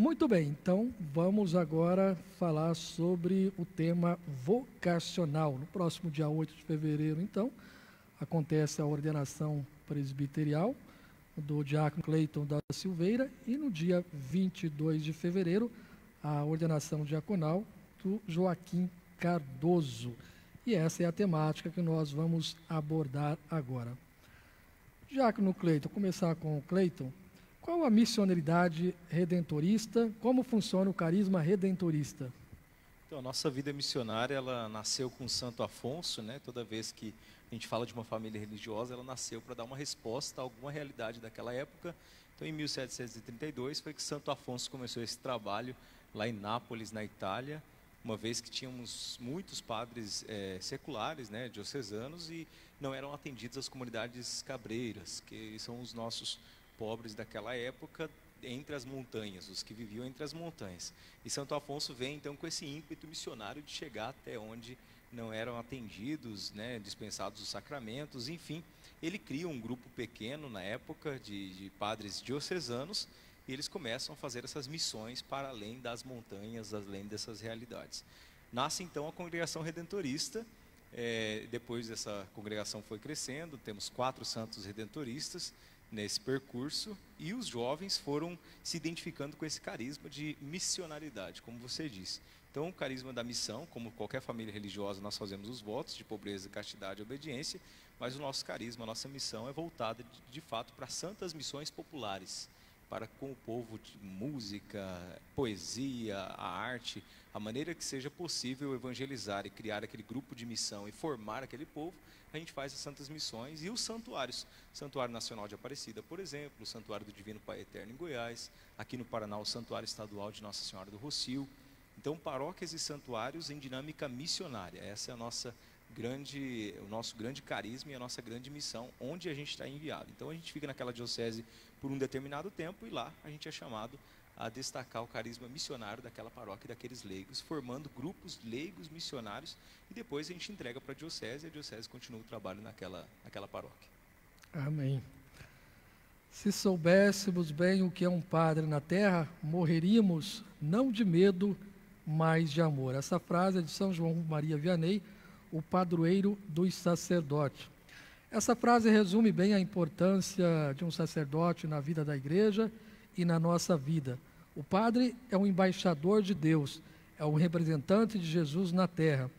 Muito bem, então vamos agora falar sobre o tema vocacional. No próximo dia 8 de fevereiro, então, acontece a ordenação presbiterial do diácono Cleiton da Silveira e no dia 22 de fevereiro, a ordenação diaconal do Joaquim Cardoso. E essa é a temática que nós vamos abordar agora. Diácono Cleiton, começar com o Cleiton. Qual a missionaridade redentorista? Como funciona o carisma redentorista? Então, a nossa vida missionária, ela nasceu com Santo Afonso, né? Toda vez que a gente fala de uma família religiosa, ela nasceu para dar uma resposta a alguma realidade daquela época. Então, em 1732, foi que Santo Afonso começou esse trabalho lá em Nápoles, na Itália, uma vez que tínhamos muitos padres seculares, né, diocesanos, e não eram atendidos as comunidades cabreiras, que são os nossos pobres daquela época, entre as montanhas, os que viviam entre as montanhas. E Santo Afonso vem então com esse ímpeto missionário de chegar até onde não eram atendidos, né, dispensados os sacramentos, enfim. Ele cria um grupo pequeno na época de padres diocesanos e eles começam a fazer essas missões para além das montanhas, além dessas realidades. Nasce então a Congregação Redentorista. Depois essa congregação foi crescendo, temos 4 santos redentoristas nesse percurso, e os jovens foram se identificando com esse carisma de missionariedade, como você disse. Então, o carisma da missão, como qualquer família religiosa, nós fazemos os votos de pobreza, castidade e obediência, mas o nosso carisma, a nossa missão é voltada, de fato, para santas missões populares, para com o povo de música, poesia, a arte, a maneira que seja possível evangelizar e criar aquele grupo de missão e formar aquele povo. A gente faz as santas missões e os santuários. Santuário Nacional de Aparecida, por exemplo, o Santuário do Divino Pai Eterno em Goiás, aqui no Paraná o Santuário Estadual de Nossa Senhora do Rocio. Então, paróquias e santuários em dinâmica missionária. Essa é a nossa o nosso grande carisma e a nossa grande missão, onde a gente está enviado. Então, a gente fica naquela diocese por um determinado tempo e lá a gente é chamado a destacar o carisma missionário daquela paróquia e daqueles leigos, formando grupos leigos missionários, e depois a gente entrega para a diocese e a diocese continua o trabalho naquela paróquia. Amém. Se soubéssemos bem o que é um padre na terra, morreríamos não de medo, mas de amor. Essa frase é de São João Maria Vianney, o padroeiro dos sacerdotes. Essa frase resume bem a importância de um sacerdote na vida da igreja e na nossa vida. O padre é um embaixador de Deus, é um representante de Jesus na terra.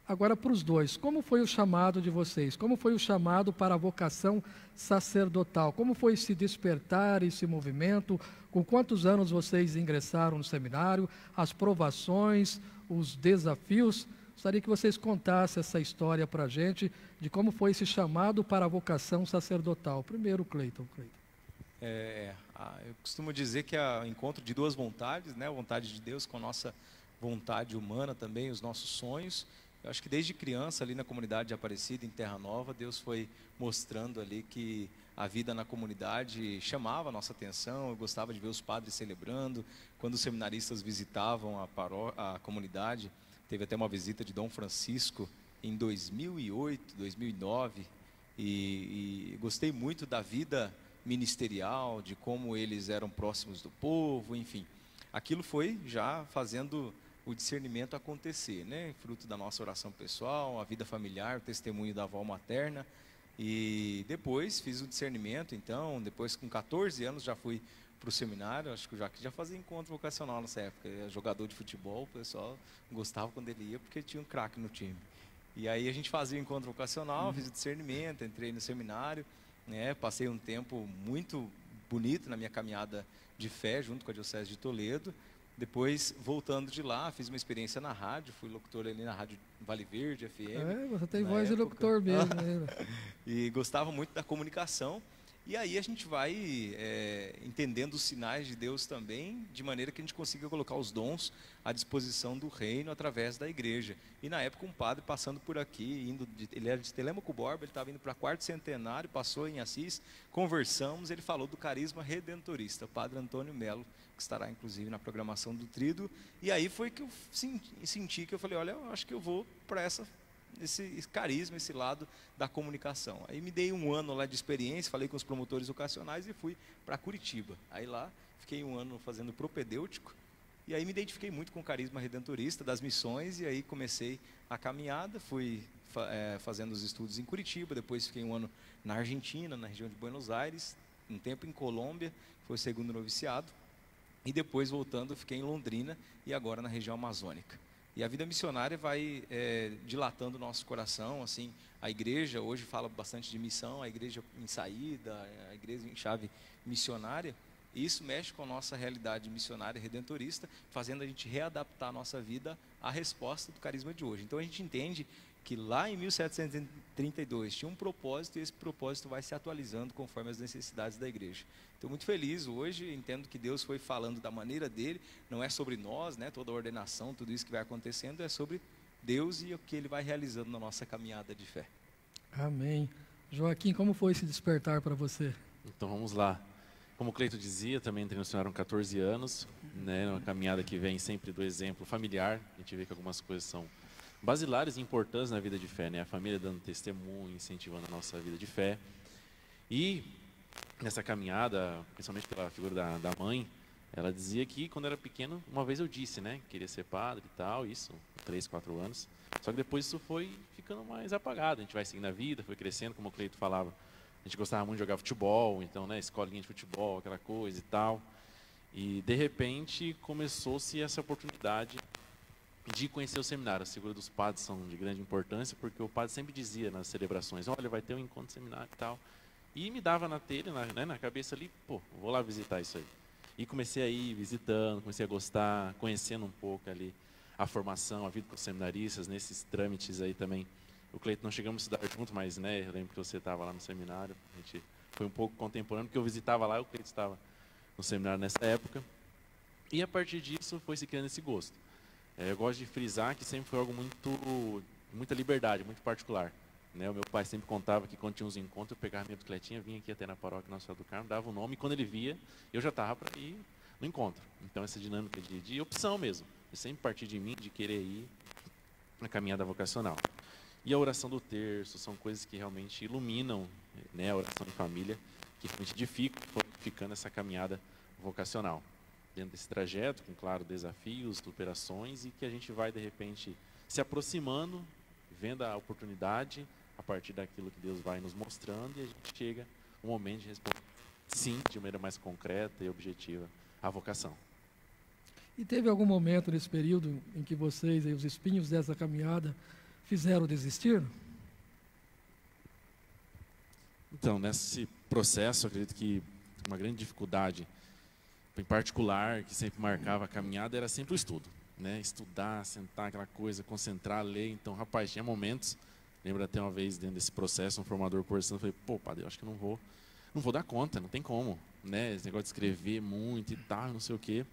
Agora, para os dois, como foi o chamado de vocês? Como foi o chamado para a vocação sacerdotal? Como foi esse despertar, esse movimento? Com quantos anos vocês ingressaram no seminário? As provações, os desafios? Gostaria que vocês contassem essa história para a gente, de como foi esse chamado para a vocação sacerdotal. Primeiro, Cleiton. Eu costumo dizer que é o encontro de duas vontades, né? A vontade de Deus com a nossa vontade humana também, os nossos sonhos. Eu acho que desde criança, ali na comunidade de Aparecida, em Terra Nova, Deus foi mostrando ali que a vida na comunidade chamava a nossa atenção. Eu gostava de ver os padres celebrando. Quando os seminaristas visitavam a comunidade, teve até uma visita de Dom Francisco em 2008, 2009, e gostei muito da vida ministerial, de como eles eram próximos do povo, enfim. Aquilo foi já fazendo o discernimento acontecer, né? Fruto da nossa oração pessoal, a vida familiar, o testemunho da avó materna. E depois fiz o discernimento, então, depois com 14 anos já fui para o seminário. Acho que o Joaquim já fazia encontro vocacional nessa época. Ele era jogador de futebol, o pessoal gostava quando ele ia porque tinha um craque no time. E aí a gente fazia o encontro vocacional, fiz o discernimento, entrei no seminário, né? Passei um tempo muito bonito na minha caminhada de fé junto com a Diocese de Toledo. Depois, voltando de lá, fiz uma experiência na rádio, fui locutor ali na rádio Vale Verde, FM. Você tem voz de locutor mesmo. E gostava muito da comunicação. E aí a gente vai entendendo os sinais de Deus também, de maneira que a gente consiga colocar os dons à disposição do reino através da igreja. E na época um padre passando por aqui, ele era de Telêmaco Borba, ele estava indo para quarto centenário, passou em Assis, conversamos, ele falou do carisma redentorista, o padre Antônio Melo, que estará inclusive na programação do Tríduo. E aí foi que eu senti que eu falei, olha, eu acho que eu vou para esse carisma, esse lado da comunicação. Aí me dei um ano lá de experiência, falei com os promotores vocacionais e fui para Curitiba. Aí lá fiquei um ano fazendo propedêutico, e aí me identifiquei muito com o carisma redentorista das missões, e aí comecei a caminhada, fui fazendo os estudos em Curitiba, depois fiquei um ano na Argentina, na região de Buenos Aires, um tempo em Colômbia, foi o segundo noviciado, e depois voltando fiquei em Londrina e agora na região amazônica. E a vida missionária vai dilatando o nosso coração, assim, a igreja hoje fala bastante de missão, a igreja em saída, a igreja em chave missionária, e isso mexe com a nossa realidade missionária redentorista, fazendo a gente readaptar a nossa vida à resposta do carisma de hoje. Então a gente entende que lá em 1732 tinha um propósito, e esse propósito vai se atualizando conforme as necessidades da igreja. Estou muito feliz hoje, entendo que Deus foi falando da maneira dele, não é sobre nós, né, toda a ordenação, tudo isso que vai acontecendo, é sobre Deus e o que ele vai realizando na nossa caminhada de fé. Amém. Joaquim, como foi esse despertar para você? Então vamos lá. Como o Cleito dizia, também entrei no seminário com 14 anos, né, uma caminhada que vem sempre do exemplo familiar. A gente vê que algumas coisas são basilares e importantes na vida de fé, né? A família dando testemunho, incentivando a nossa vida de fé. E nessa caminhada, principalmente pela figura da mãe, ela dizia que quando era pequeno, uma vez eu disse, né, queria ser padre e tal, isso, 3, 4 anos. Só que depois isso foi ficando mais apagado, a gente vai seguindo a vida, foi crescendo, como o Cleito falava. A gente gostava muito de jogar futebol, então, né, escolinha de futebol, aquela coisa e tal. E, de repente, começou-se essa oportunidade de conhecer o seminário. As figuras dos padres são de grande importância, porque o padre sempre dizia nas celebrações, olha, vai ter um encontro seminário e tal. E me dava na telha, na cabeça ali, pô, vou lá visitar isso aí. E comecei a ir visitando, comecei a gostar, conhecendo um pouco ali a formação, a vida com os seminaristas, nesses trâmites aí também. O Cleito não chegamos a estudar junto, mas, né, eu lembro que você estava lá no seminário, a gente foi um pouco contemporâneo, porque eu visitava lá e o Cleito estava no seminário nessa época. E a partir disso foi se criando esse gosto. Eu gosto de frisar que sempre foi algo muita liberdade, muito particular. Né? O meu pai sempre contava que quando tinha uns encontros, eu pegava minha bicicletinha, vinha aqui até na paróquia Nossa Senhora do Carmo, dava o nome, e quando ele via, eu já estava para ir no encontro. Então essa dinâmica de opção mesmo, de sempre partir de mim, de querer ir na caminhada vocacional. E a oração do terço são coisas que realmente iluminam, né, a oração em família, que realmente edificando essa caminhada vocacional. Dentro desse trajeto, com, claro, desafios, superações, e que a gente vai, de repente, se aproximando, vendo a oportunidade, a partir daquilo que Deus vai nos mostrando, e a gente chega um momento de responder sim, de maneira mais concreta e objetiva, à vocação. E teve algum momento nesse período em que vocês, aí, os espinhos dessa caminhada, fizeram desistir? Então, nesse processo, eu acredito que uma grande dificuldade, em particular, que sempre marcava a caminhada, era sempre o estudo. Né? Estudar, sentar, aquela coisa, concentrar, ler. Então, rapaz, tinha momentos, lembro até uma vez, dentro desse processo, um formador conversando, eu falei, pô, padre, eu acho que eu não vou dar conta, não tem como. Né? Esse negócio de escrever muito e tal, não sei o quê.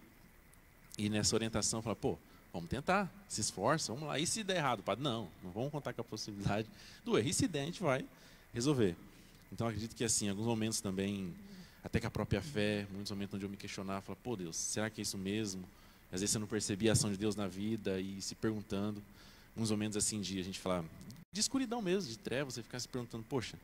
E nessa orientação, eu falei, pô, vamos tentar, se esforça, vamos lá. E se der errado, padre? Não vamos contar com a possibilidade do erro. E se der, a gente vai resolver. Então, acredito que, assim, em alguns momentos também, até que a própria fé, muitos momentos onde eu me questionava, falava, pô, Deus, será que é isso mesmo? Às vezes você não percebia a ação de Deus na vida e se perguntando. Uns momentos assim de a gente falar, de escuridão mesmo, de trevas, você ficar se perguntando, poxa,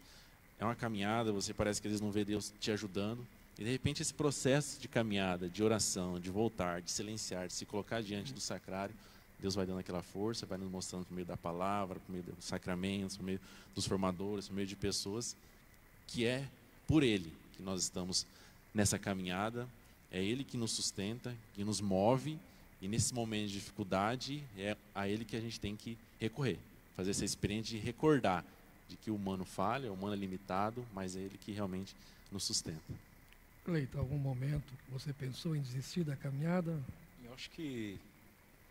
é uma caminhada, você parece que às vezes não vê Deus te ajudando. E de repente esse processo de caminhada, de oração, de voltar, de silenciar, de se colocar diante do sacrário, Deus vai dando aquela força, vai nos mostrando por meio da palavra, por meio dos sacramentos, por meio dos formadores, por meio de pessoas, que é por Ele que nós estamos nessa caminhada, é Ele que nos sustenta, que nos move, e nesse momento de dificuldade é a Ele que a gente tem que recorrer, fazer essa experiência de recordar de que o humano falha, o humano é limitado, mas é Ele que realmente nos sustenta. Cleito, algum momento você pensou em desistir da caminhada? Eu acho que,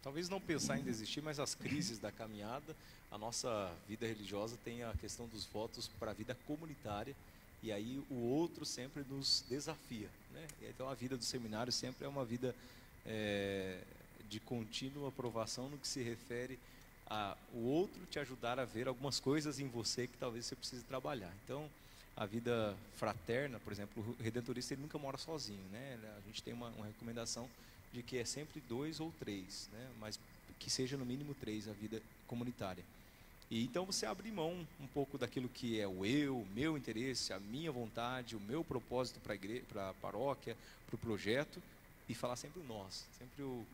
talvez não pensar em desistir, mas as crises da caminhada, a nossa vida religiosa tem a questão dos votos para a vida comunitária, e aí o outro sempre nos desafia. Né? Então a vida do seminário sempre é uma vida de contínua aprovação no que se refere a o outro te ajudar a ver algumas coisas em você que talvez você precise trabalhar. Então, a vida fraterna, por exemplo, o redentorista ele nunca mora sozinho, né? A gente tem uma recomendação de que é sempre 2 ou 3, né? Mas que seja no mínimo 3 a vida comunitária. E então você abrir mão um pouco daquilo que é o eu, o meu interesse, a minha vontade, o meu propósito para a paróquia, para o projeto, e falar sempre o nós, sempre o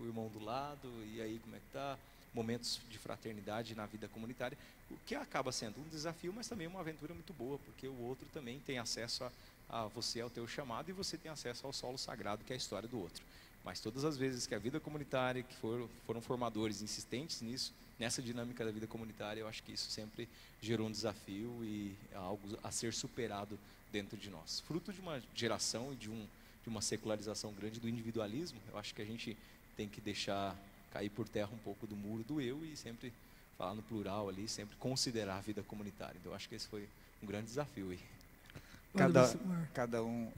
irmão do lado, e aí como é que tá, momentos de fraternidade na vida comunitária, o que acaba sendo um desafio, mas também uma aventura muito boa, porque o outro também tem acesso a você, ao teu chamado, e você tem acesso ao solo sagrado, que é a história do outro. Mas todas as vezes que a vida comunitária, que foram formadores insistentes nisso, nessa dinâmica da vida comunitária, eu acho que isso sempre gerou um desafio e é algo a ser superado dentro de nós. Fruto de uma geração e de uma secularização grande do individualismo, eu acho que a gente tem que deixar cair por terra um pouco do muro do eu e sempre falar no plural ali, sempre considerar a vida comunitária. Então, eu acho que esse foi um grande desafio aí.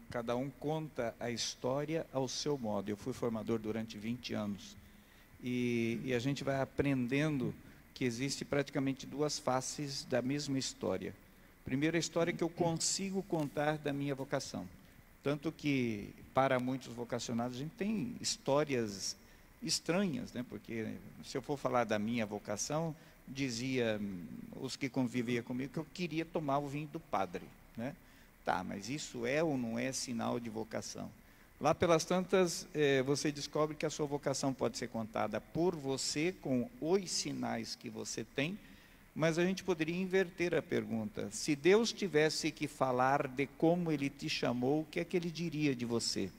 Cada um conta a história ao seu modo. Eu fui formador durante 20 anos e a gente vai aprendendo que existe praticamente duas faces da mesma história. Primeiro, a história que eu consigo contar da minha vocação. Tanto que, para muitos vocacionados, a gente tem histórias estranhas, né? Porque se eu for falar da minha vocação, dizia os que conviviam comigo que eu queria tomar o vinho do padre, né? Tá, mas isso é ou não é sinal de vocação? Lá pelas tantas, você descobre que a sua vocação pode ser contada por você, com os sinais que você tem, mas a gente poderia inverter a pergunta. Se Deus tivesse que falar de como Ele te chamou, o que é que Ele diria de você?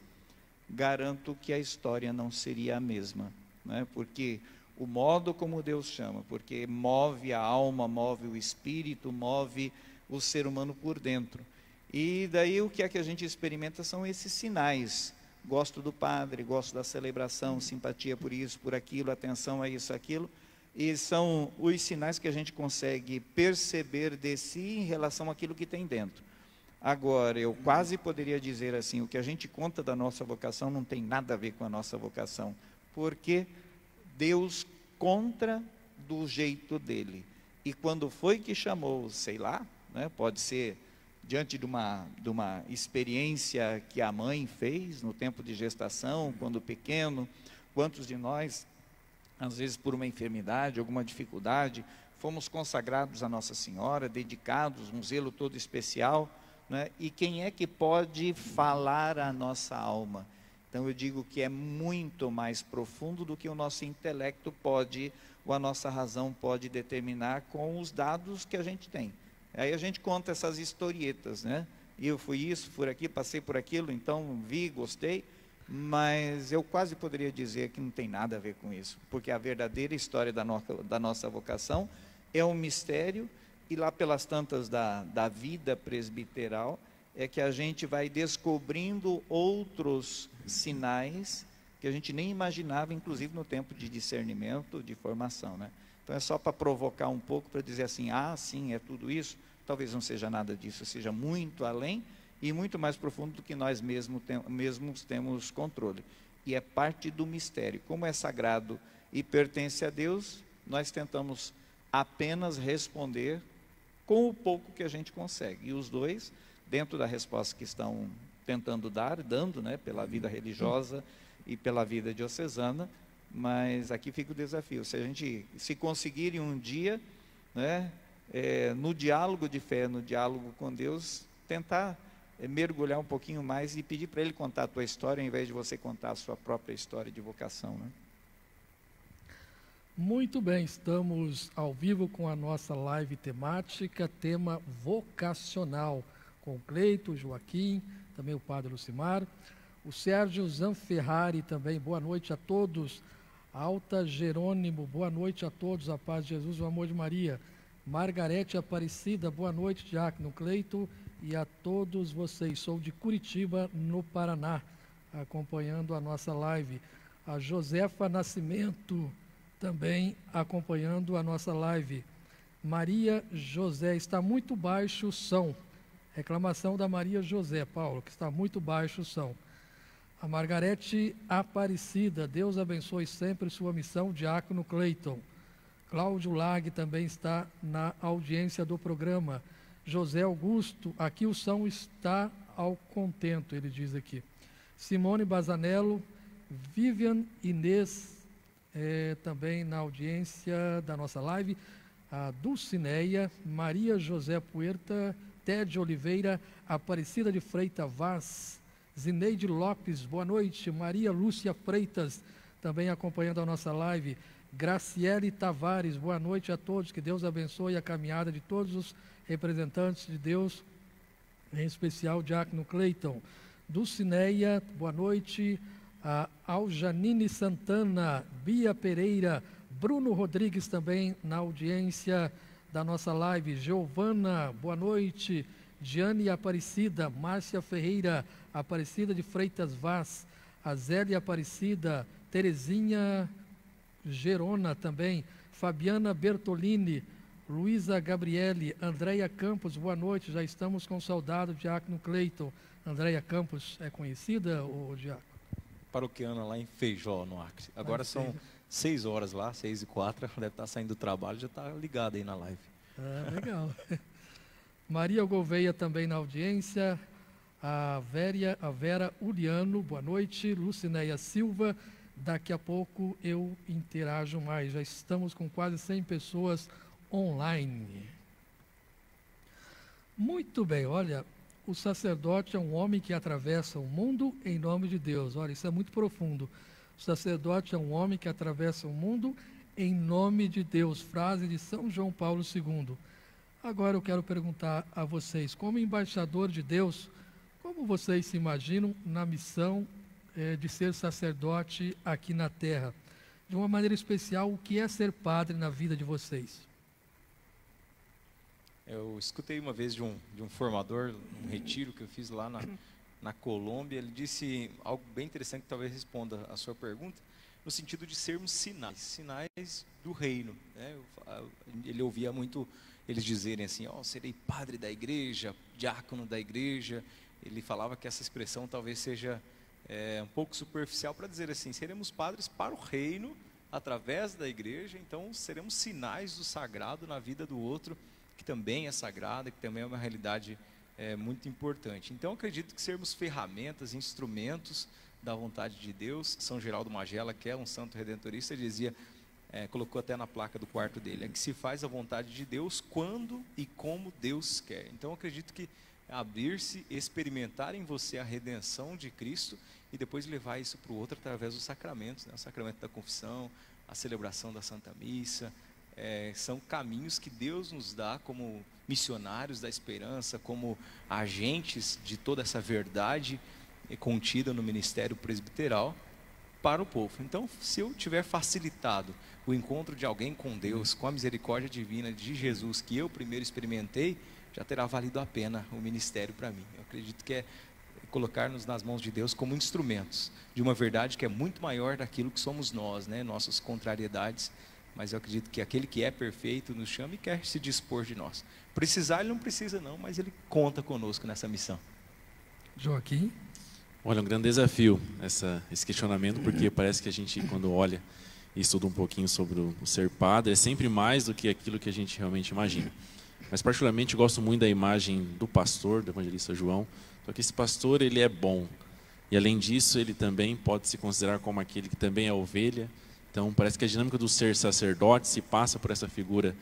Garanto que a história não seria a mesma, né? Porque o modo como Deus chama, porque move a alma, move o espírito, move o ser humano por dentro. E daí o que é que a gente experimenta são esses sinais. Gosto do padre, gosto da celebração, simpatia por isso, por aquilo, atenção a isso, aquilo. E são os sinais que a gente consegue perceber de si em relação àquilo que tem dentro. Agora, eu quase poderia dizer assim, o que a gente conta da nossa vocação não tem nada a ver com a nossa vocação, porque Deus conta do jeito dele. E quando foi que chamou, sei lá, né, pode ser diante de uma experiência que a mãe fez no tempo de gestação, quando pequeno. Quantos de nós, às vezes por uma enfermidade, alguma dificuldade, fomos consagrados a Nossa Senhora, dedicados, um zelo todo especial, né? E quem é que pode falar a nossa alma? Então eu digo que é muito mais profundo do que o nosso intelecto pode, ou a nossa razão pode determinar com os dados que a gente tem. Aí a gente conta essas historietas, né? E eu fui isso, fui aqui, passei por aquilo, então vi, gostei, mas eu quase poderia dizer que não tem nada a ver com isso, porque a verdadeira história da nossa vocação é um mistério, e lá pelas tantas da vida presbiteral, é que a gente vai descobrindo outros sinais que a gente nem imaginava, inclusive no tempo de discernimento, de formação, né? Então é só para provocar um pouco, para dizer assim, ah, sim, é tudo isso. Talvez não seja nada disso, seja muito além e muito mais profundo do que nós mesmos temos controle. E é parte do mistério. Como é sagrado e pertence a Deus, nós tentamos apenas responder com o pouco que a gente consegue. E os dois, dentro da resposta que estão tentando dando, né, pela vida religiosa e pela vida diocesana, mas aqui fica o desafio. Se conseguirem um dia, né, no diálogo de fé, no diálogo com Deus, tentar mergulhar um pouquinho mais e pedir para Ele contar a tua história, ao invés de você contar a sua própria história de vocação, né? Muito bem, estamos ao vivo com a nossa live temática, tema vocacional, com o Cleito, o Joaquim, também o Padre Lucimar, o Sérgio Zanferrari também, boa noite a todos. Alta Jerônimo, boa noite a todos, a paz de Jesus, o amor de Maria. Margarete Aparecida, boa noite, Diácono Cleito, e a todos vocês. Sou de Curitiba, no Paraná, acompanhando a nossa live. A Josefa Nascimento, também acompanhando a nossa live. Maria José, está muito baixo o som. Reclamação da Maria José, Paulo, que está muito baixo o som. A Margarete Aparecida, Deus abençoe sempre sua missão, Diácono Cleiton. Cláudio Lag também está na audiência do programa. José Augusto, aqui o som está ao contento, ele diz aqui. Simone Bazanello, Vivian Inês, também na audiência da nossa live. A Dulcineia, Maria José Puerta, Ted Oliveira, Aparecida de Freitas Vaz, Zineide Lopes, boa noite. Maria Lúcia Freitas, também acompanhando a nossa live. Graciele Tavares, boa noite a todos. Que Deus abençoe a caminhada de todos os representantes de Deus, em especial o diácono Cleiton. Dulcineia, boa noite. Aljanine Santana, Bia Pereira, Bruno Rodrigues também na audiência da nossa live. Giovana, boa noite. Giane Aparecida, Márcia Ferreira, Aparecida de Freitas Vaz, Azélia Aparecida, Terezinha Gerona também, Fabiana Bertolini, Luísa Gabriele, Andréia Campos, boa noite, já estamos com saudade do diácono Cleiton. Andréia Campos é conhecida, o diácono? Paroquiana lá em Feijó, no Acre. Agora são 6 horas lá, 6h04, ela deve estar saindo do trabalho, já está ligada aí na live. Ah, legal. Maria Gouveia também na audiência, a Vera Uliano, boa noite. Lucinéia Silva, daqui a pouco eu interajo mais, já estamos com quase 100 pessoas online. Muito bem, olha, o sacerdote é um homem que atravessa o mundo em nome de Deus. Olha, isso é muito profundo. O sacerdote é um homem que atravessa o mundo em nome de Deus. Frase de São João Paulo II. Agora eu quero perguntar a vocês, como embaixador de Deus, como vocês se imaginam na missão de ser sacerdote aqui na Terra? De uma maneira especial, o que é ser padre na vida de vocês? Eu escutei uma vez de um formador, um retiro que eu fiz lá na Colômbia, ele disse algo bem interessante que talvez responda a sua pergunta, no sentido de sermos sinais do reino, né? Ele ouvia muito eles dizerem assim, serei padre da igreja, diácono da igreja. Ele falava que essa expressão talvez seja um pouco superficial para dizer assim, seremos padres para o reino, através da igreja, então seremos sinais do sagrado na vida do outro, que também é sagrada, que também é uma realidade muito importante. Então, acredito que sermos ferramentas, instrumentos da vontade de Deus. São Geraldo Magela, que é um santo redentorista, dizia, colocou até na placa do quarto dele, que se faz a vontade de Deus quando e como Deus quer. Então, acredito que abrir-se, experimentar em você a redenção de Cristo e depois levar isso para o outro através dos sacramentos, né? O sacramento da confissão, a celebração da Santa Missa, são caminhos que Deus nos dá como missionários da esperança, como agentes de toda essa verdade contida no ministério presbiteral para o povo. Então, se eu tiver facilitado o encontro de alguém com Deus, com a misericórdia divina de Jesus, que eu primeiro experimentei, já terá valido a pena o ministério para mim. Eu acredito que é colocar-nos nas mãos de Deus como instrumentos de uma verdade que é muito maior daquilo que somos nós, né? Nossas contrariedades, mas eu acredito que aquele que é perfeito nos chama e quer se dispor de nós. Precisar, ele não precisa não, mas ele conta conosco nessa missão. Joaquim? Olha, um grande desafio esse questionamento, porque parece que a gente, quando olha e estuda um pouquinho sobre o ser padre, é sempre mais do que aquilo que a gente realmente imagina. Mas, particularmente, eu gosto muito da imagem do pastor, do evangelista João, só que esse pastor, ele é bom. E, além disso, ele também pode se considerar como aquele que também é ovelha. Então, parece que a dinâmica do ser sacerdote se passa por essa figura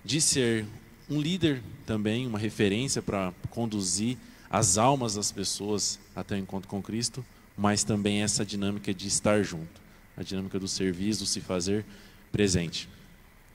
de ser um líder também, uma referência para conduzir as almas das pessoas até o encontro com Cristo, mas também essa dinâmica de estar junto, a dinâmica do serviço, do se fazer presente.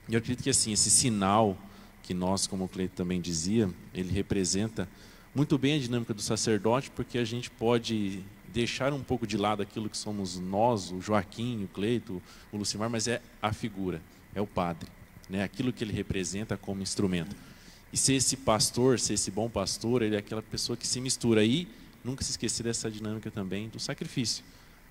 E eu acredito que assim, esse sinal que nós, como o Cleiton também dizia, ele representa muito bem a dinâmica do sacerdote, porque a gente pode deixar um pouco de lado aquilo que somos nós, o Joaquim, o Cleiton, o Lucimar, mas é a figura, é o padre, né? Aquilo que ele representa como instrumento. E ser esse pastor, ser esse bom pastor, ele é aquela pessoa que se mistura aí, nunca se esquecer dessa dinâmica também do sacrifício,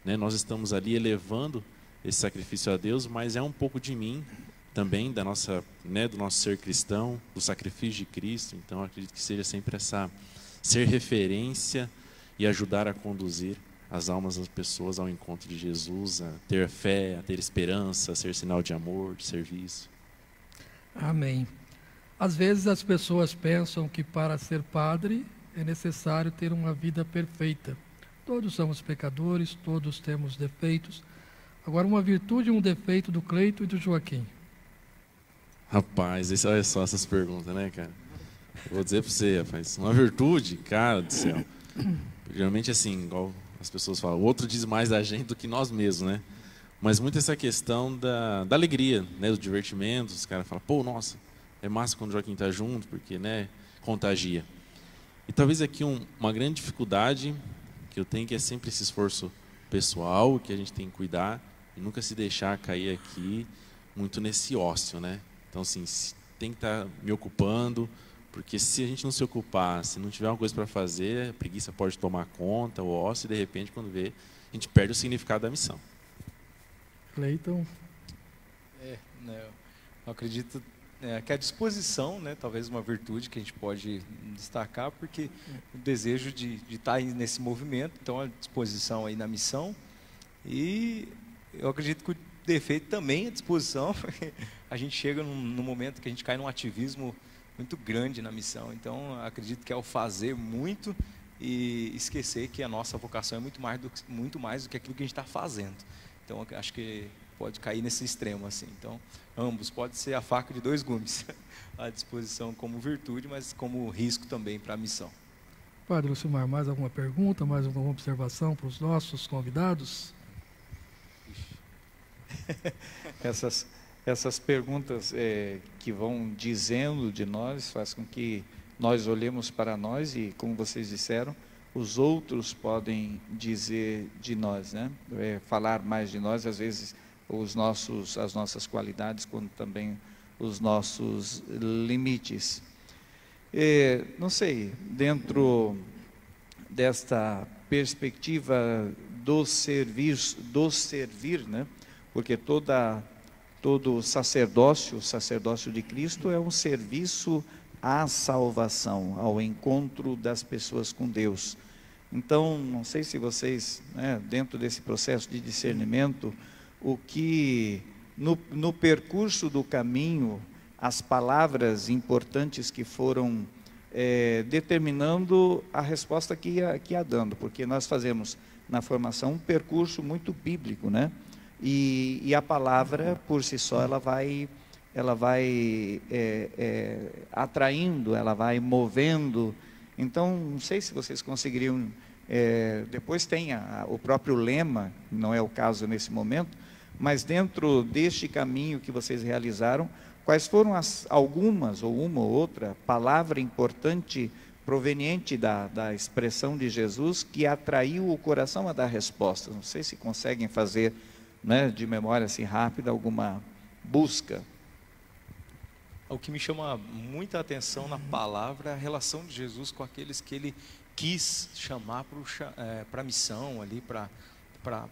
né? Nós estamos ali elevando esse sacrifício a Deus, mas é um pouco de mim também, da nossa, né, do nosso ser cristão, do sacrifício de Cristo. Então, acredito que seja sempre essa ser referência e ajudar a conduzir as almas das pessoas ao encontro de Jesus, a ter fé, a ter esperança, a ser sinal de amor, de serviço. Amém. Às vezes as pessoas pensam que para ser padre é necessário ter uma vida perfeita. Todos somos pecadores, todos temos defeitos. Agora, uma virtude e um defeito do Cleiton e do Joaquim. Rapaz, olha só essas perguntas, né, cara? Eu vou dizer para você, rapaz, uma virtude, cara do céu. Geralmente, assim, igual as pessoas falam, o outro diz mais da gente do que nós mesmos, né? Mas muito essa questão da alegria, né? Do divertimento. Os caras falam, pô, nossa, é massa quando o Joaquim está junto, porque, né, contagia. E talvez aqui uma grande dificuldade que eu tenho, que é sempre esse esforço pessoal, que a gente tem que cuidar e nunca se deixar cair aqui muito nesse ócio, né? Então, assim, tem que estar me ocupando, porque se a gente não se ocupar, se não tiver uma coisa para fazer, a preguiça pode tomar conta, o ócio, e de repente, quando vê, a gente perde o significado da missão. Cleiton. Né, eu acredito que a disposição, né, talvez uma virtude que a gente pode destacar, porque o desejo de estar aí nesse movimento, então a disposição aí na missão, e eu acredito que o defeito também é a disposição, porque a gente chega num momento que a gente cai num ativismo muito grande na missão, então acredito que é o fazer muito e esquecer que a nossa vocação é muito mais do que aquilo que a gente está fazendo. Então, acho que pode cair nesse extremo, assim. Então, ambos, pode ser a faca de dois gumes. A disposição como virtude, mas como risco também para a missão. Padre Lucimar, mais alguma pergunta, mais alguma observação para os nossos convidados? Essas perguntas que vão dizendo de nós, faz com que nós olhemos para nós e, como vocês disseram, os outros podem dizer de nós, né? Falar mais de nós, às vezes as nossas qualidades, quando também os nossos limites. Não sei, dentro desta perspectiva do servir, né? Porque todo sacerdócio, o sacerdócio de Cristo é um serviço à salvação, ao encontro das pessoas com Deus. Então, não sei se vocês, né, dentro desse processo de discernimento, o que no percurso do caminho, as palavras importantes que foram determinando a resposta que ia dando, porque nós fazemos na formação um percurso muito bíblico, né? E a palavra por si só ela vai atraindo, ela vai movendo. Então, não sei se vocês conseguiriam, depois tem o próprio lema, não é o caso nesse momento, mas dentro deste caminho que vocês realizaram, quais foram algumas, ou uma ou outra, palavra importante proveniente da expressão de Jesus que atraiu o coração a dar respostas? Não sei se conseguem fazer, né, de memória assim rápida, alguma busca. O que me chama muita atenção na palavra é a relação de Jesus com aqueles que ele quis chamar para a missão, ali, para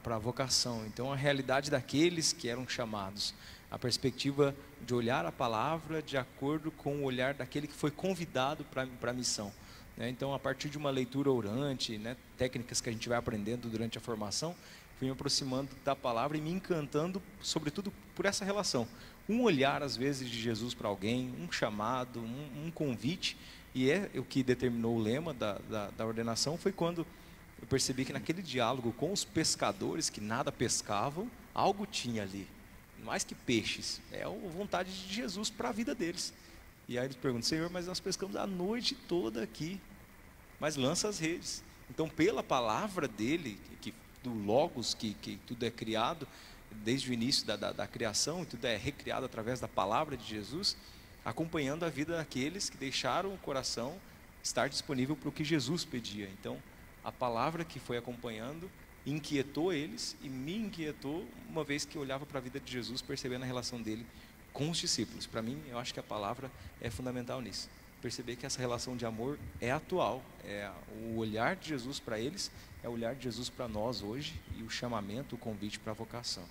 a vocação. Então, a realidade daqueles que eram chamados, a perspectiva de olhar a palavra de acordo com o olhar daquele que foi convidado para a missão. Então, a partir de uma leitura orante, né, técnicas que a gente vai aprendendo durante a formação, fui me aproximando da palavra e me encantando, sobretudo, por essa relação. Um olhar, às vezes, de Jesus para alguém, um chamado, um convite, e é o que determinou o lema da ordenação, foi quando eu percebi que naquele diálogo com os pescadores, que nada pescavam, algo tinha ali, mais que peixes, é a vontade de Jesus para a vida deles. E aí eles perguntam, Senhor, mas nós pescamos a noite toda aqui, mas lança as redes. Então, pela palavra dele, do Logos, que tudo é criado, desde o início da criação, e tudo é recriado através da palavra de Jesus, acompanhando a vida daqueles que deixaram o coração estar disponível para o que Jesus pedia. Então, a palavra que foi acompanhando inquietou eles e me inquietou, uma vez que eu olhava para a vida de Jesus, percebendo a relação dele com os discípulos. Para mim, eu acho que a palavra é fundamental nisso. Perceber que essa relação de amor é atual, é o olhar de Jesus para eles, é o olhar de Jesus para nós hoje, e o chamamento, o convite para a vocação.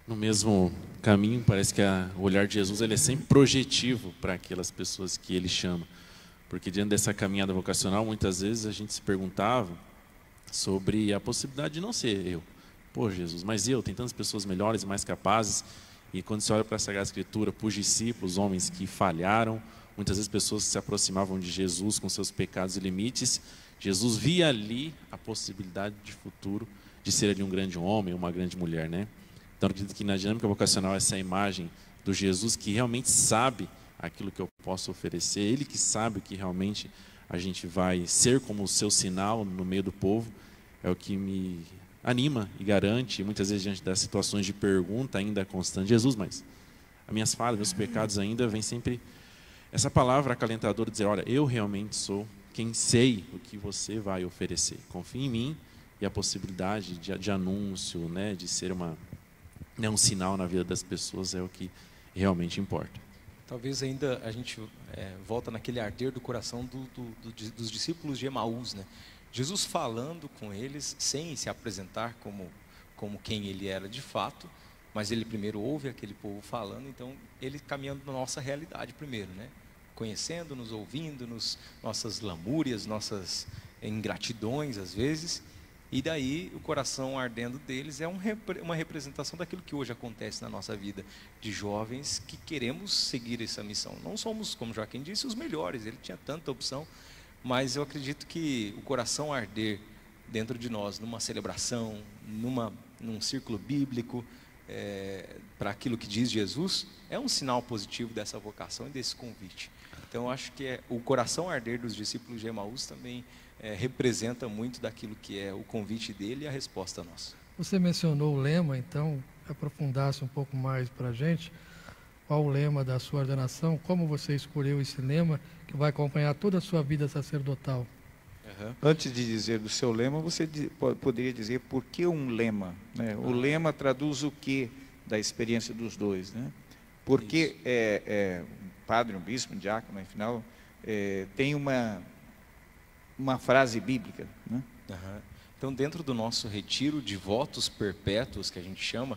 No mesmo caminho, parece que o olhar de Jesus ele é sempre projetivo para aquelas pessoas que ele chama. Porque diante dessa caminhada vocacional, muitas vezes a gente se perguntava sobre a possibilidade de não ser eu. Pô, Jesus, mas tem tantas pessoas melhores e mais capazes. E quando você olha para a Sagrada Escritura, para os discípulos, homens que falharam, muitas vezes pessoas que se aproximavam de Jesus com seus pecados e limites, Jesus via ali a possibilidade de futuro de ser ali um grande homem, uma grande mulher, né? Então, eu acredito que na dinâmica vocacional, essa imagem do Jesus que realmente sabe aquilo que eu posso oferecer, ele que sabe o que realmente a gente vai ser como o seu sinal no meio do povo, é o que me anima e garante, muitas vezes diante das situações de pergunta ainda constante, Jesus, mas as minhas falhas, meus pecados ainda, vem sempre essa palavra acalentadora de dizer, olha, eu realmente sou quem sei o que você vai oferecer. Confie em mim, e a possibilidade de anúncio, né, de ser um sinal na vida das pessoas é o que realmente importa. Talvez ainda a gente volta naquele arder do coração dos discípulos de Emaús, né? Jesus falando com eles sem se apresentar como quem ele era de fato, mas ele primeiro ouve aquele povo falando, então ele caminhando na nossa realidade primeiro, né? Conhecendo-nos, ouvindo-nos, nossas lamúrias, nossas ingratidões às vezes, e daí o coração ardendo deles é uma representação daquilo que hoje acontece na nossa vida, de jovens que queremos seguir essa missão. Não somos, como Joaquim disse, os melhores, ele tinha tanta opção, mas eu acredito que o coração arder dentro de nós, numa celebração, num círculo bíblico, para aquilo que diz Jesus, é um sinal positivo dessa vocação e desse convite. Então, eu acho que o coração arder dos discípulos de Emaús também representa muito daquilo que é o convite dele e a resposta nossa. Você mencionou o lema, então, aprofundasse um pouco mais para a gente. Qual o lema da sua ordenação? Como você escolheu esse lema que vai acompanhar toda a sua vida sacerdotal? Antes de dizer do seu lema, você poderia dizer por que um lema, né? O lema traduz o que da experiência dos dois, né? Porque um padre, um bispo, um diácono, afinal, tem uma frase bíblica, né? Então, dentro do nosso retiro de votos perpétuos, que a gente chama,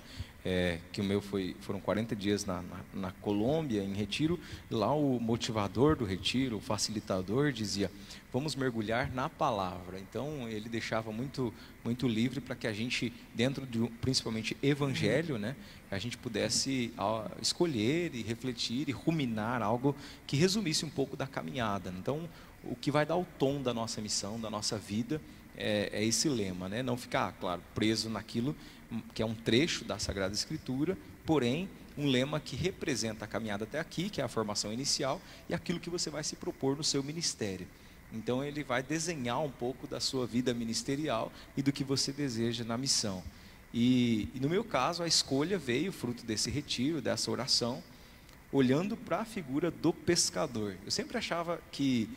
que o meu foram 40 dias na Colômbia, em retiro, lá o motivador do retiro, o facilitador, dizia, vamos mergulhar na palavra. Então, ele deixava muito, muito livre para que a gente, dentro de, principalmente, evangelho, né, a gente pudesse escolher e refletir e ruminar algo que resumisse um pouco da caminhada. Então, o que vai dar o tom da nossa missão, da nossa vida, é esse lema, né? Não ficar, claro, preso naquilo que é um trecho da Sagrada Escritura, porém, um lema que representa a caminhada até aqui, que é a formação inicial, e aquilo que você vai se propor no seu ministério. Então, ele vai desenhar um pouco da sua vida ministerial e do que você deseja na missão. E no meu caso, a escolha veio fruto desse retiro, dessa oração, olhando para a figura do pescador. Eu sempre achava que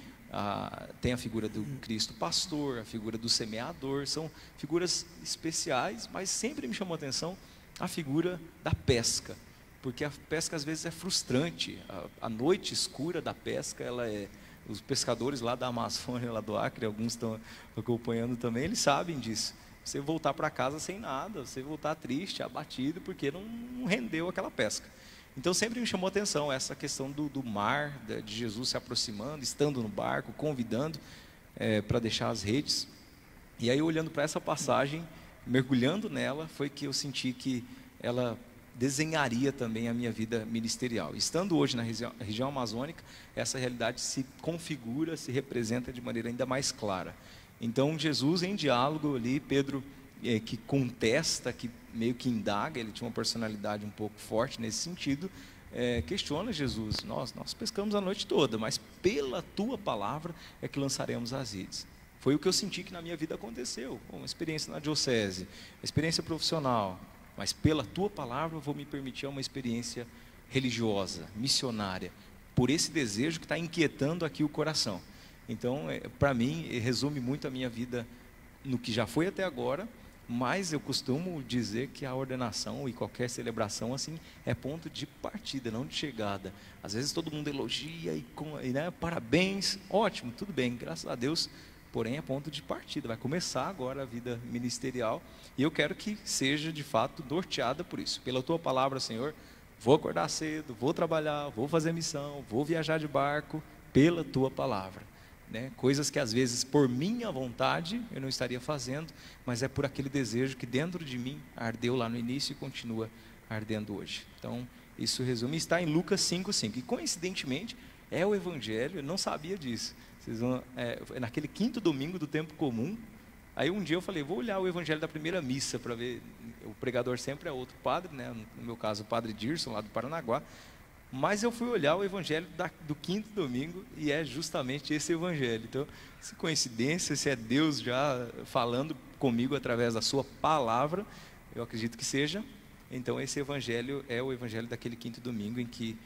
tem a figura do Cristo pastor, a figura do semeador, são figuras especiais, mas sempre me chamou a atenção a figura da pesca, porque a pesca às vezes é frustrante, a noite escura da pesca, os pescadores lá da Amazônia, lá do Acre, alguns estão acompanhando também, eles sabem disso, você voltar para casa sem nada, você voltar triste, abatido, porque não rendeu aquela pesca. Então, sempre me chamou a atenção essa questão do mar, de Jesus se aproximando, estando no barco, convidando para deixar as redes. E aí, olhando para essa passagem, mergulhando nela, foi que eu senti que ela desenharia também a minha vida ministerial. Estando hoje na região amazônica, essa realidade se configura, se representa de maneira ainda mais clara. Então, Jesus em diálogo ali, Pedro que contesta, que meio que indaga, ele tinha uma personalidade um pouco forte nesse sentido, questiona Jesus, nós pescamos a noite toda, mas pela tua palavra é que lançaremos as redes. Foi o que eu senti que na minha vida aconteceu, uma experiência na diocese, experiência profissional, mas pela tua palavra eu vou me permitir uma experiência religiosa, missionária, por esse desejo que está inquietando aqui o coração. Então, para mim, resume muito a minha vida no que já foi até agora, mas eu costumo dizer que a ordenação e qualquer celebração assim é ponto de partida, não de chegada. Às vezes todo mundo elogia né, parabéns, ótimo, tudo bem, graças a Deus, porém é ponto de partida, vai começar agora a vida ministerial e eu quero que seja de fato norteada por isso. Pela tua palavra, Senhor, vou acordar cedo, vou trabalhar, vou fazer missão, vou viajar de barco, pela tua palavra. Né? Coisas que às vezes por minha vontade eu não estaria fazendo, mas é por aquele desejo que dentro de mim ardeu lá no início e continua ardendo hoje. Então, isso resume, está em Lucas 5:5, e coincidentemente é o Evangelho, eu não sabia disso. Naquele quinto domingo do tempo comum, aí um dia eu falei, vou olhar o Evangelho da primeira missa para ver, o pregador sempre é outro padre, né? No meu caso o padre Dirson, lá do Paranaguá, Mas eu fui olhar o evangelho do quinto domingo e é justamente esse evangelho. Então, se coincidência, se é Deus já falando comigo através da sua palavra, eu acredito que seja. Então, esse evangelho é o evangelho daquele quinto domingo em que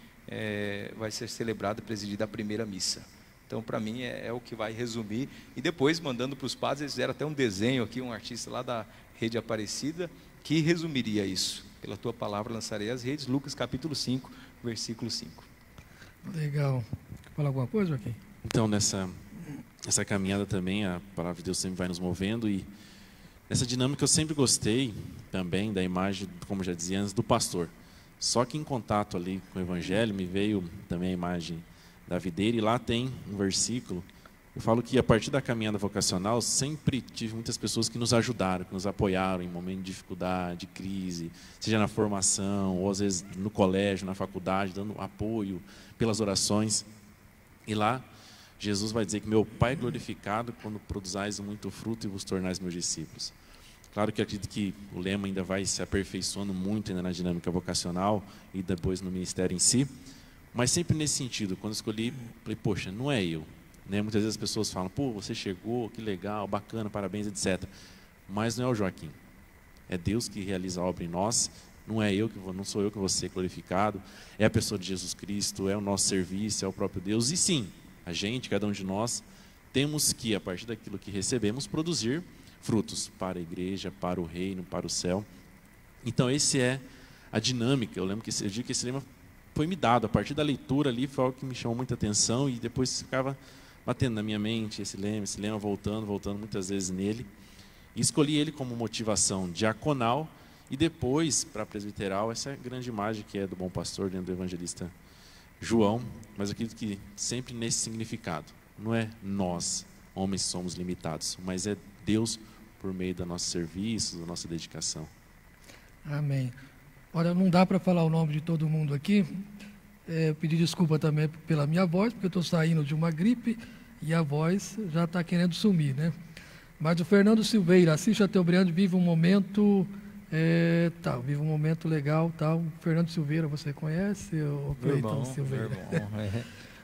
vai ser celebrada e presidida a primeira missa. Então, para mim, é o que vai resumir. E depois, mandando para os padres, eles fizeram até um desenho aqui, um artista lá da Rede Aparecida, que resumiria isso. Pela tua palavra lançarei as redes, Lucas capítulo 5, versículo 5. Legal. Quer falar alguma coisa, Joaquim? Então, nessa caminhada também, a palavra de Deus sempre vai nos movendo, e nessa dinâmica eu sempre gostei também da imagem, como já dizia antes, do pastor. Só que em contato ali com o evangelho me veio também a imagem da videira, e lá tem um versículo. Eu falo que a partir da caminhada vocacional sempre tive muitas pessoas que nos ajudaram, que nos apoiaram em momentos de dificuldade, de crise, seja na formação, ou às vezes no colégio, na faculdade, dando apoio pelas orações. E lá Jesus vai dizer que meu Pai é glorificado quando produzais muito fruto e vos tornais meus discípulos. Claro que eu acredito que o lema ainda vai se aperfeiçoando muito ainda na dinâmica vocacional e depois no ministério em si, mas sempre nesse sentido. Quando eu escolhi, falei, poxa, não é eu. Muitas vezes as pessoas falam, pô, você chegou, que legal, bacana, parabéns, etc. Mas não é o Joaquim. É Deus que realiza a obra em nós. Não sou eu que vou ser glorificado. É a pessoa de Jesus Cristo, é o nosso serviço, é o próprio Deus. E sim, a gente, cada um de nós, temos que, a partir daquilo que recebemos, produzir frutos para a igreja, para o reino, para o céu. Então, essa é a dinâmica. Eu lembro que eu digo que esse lema foi me dado. A partir da leitura ali, foi algo que me chamou muita atenção, e depois ficava batendo na minha mente esse lema voltando muitas vezes nele. E escolhi ele como motivação diaconal, e depois, para presbiteral, essa grande imagem que é do bom pastor, dentro do evangelista João, mas eu acredito que sempre nesse significado. Não é nós, homens, somos limitados, mas é Deus por meio do nosso serviço, da nossa dedicação. Amém. Olha, não dá para falar o nome de todo mundo aqui. Pedir desculpa também pela minha voz, porque eu estou saindo de uma gripe e a voz já está querendo sumir, né? Mas o Fernando Silveira, Assis Chateaubriand vive um momento vive um momento legal, tal. O Fernando Silveira, você conhece? O Cleiton Silveira.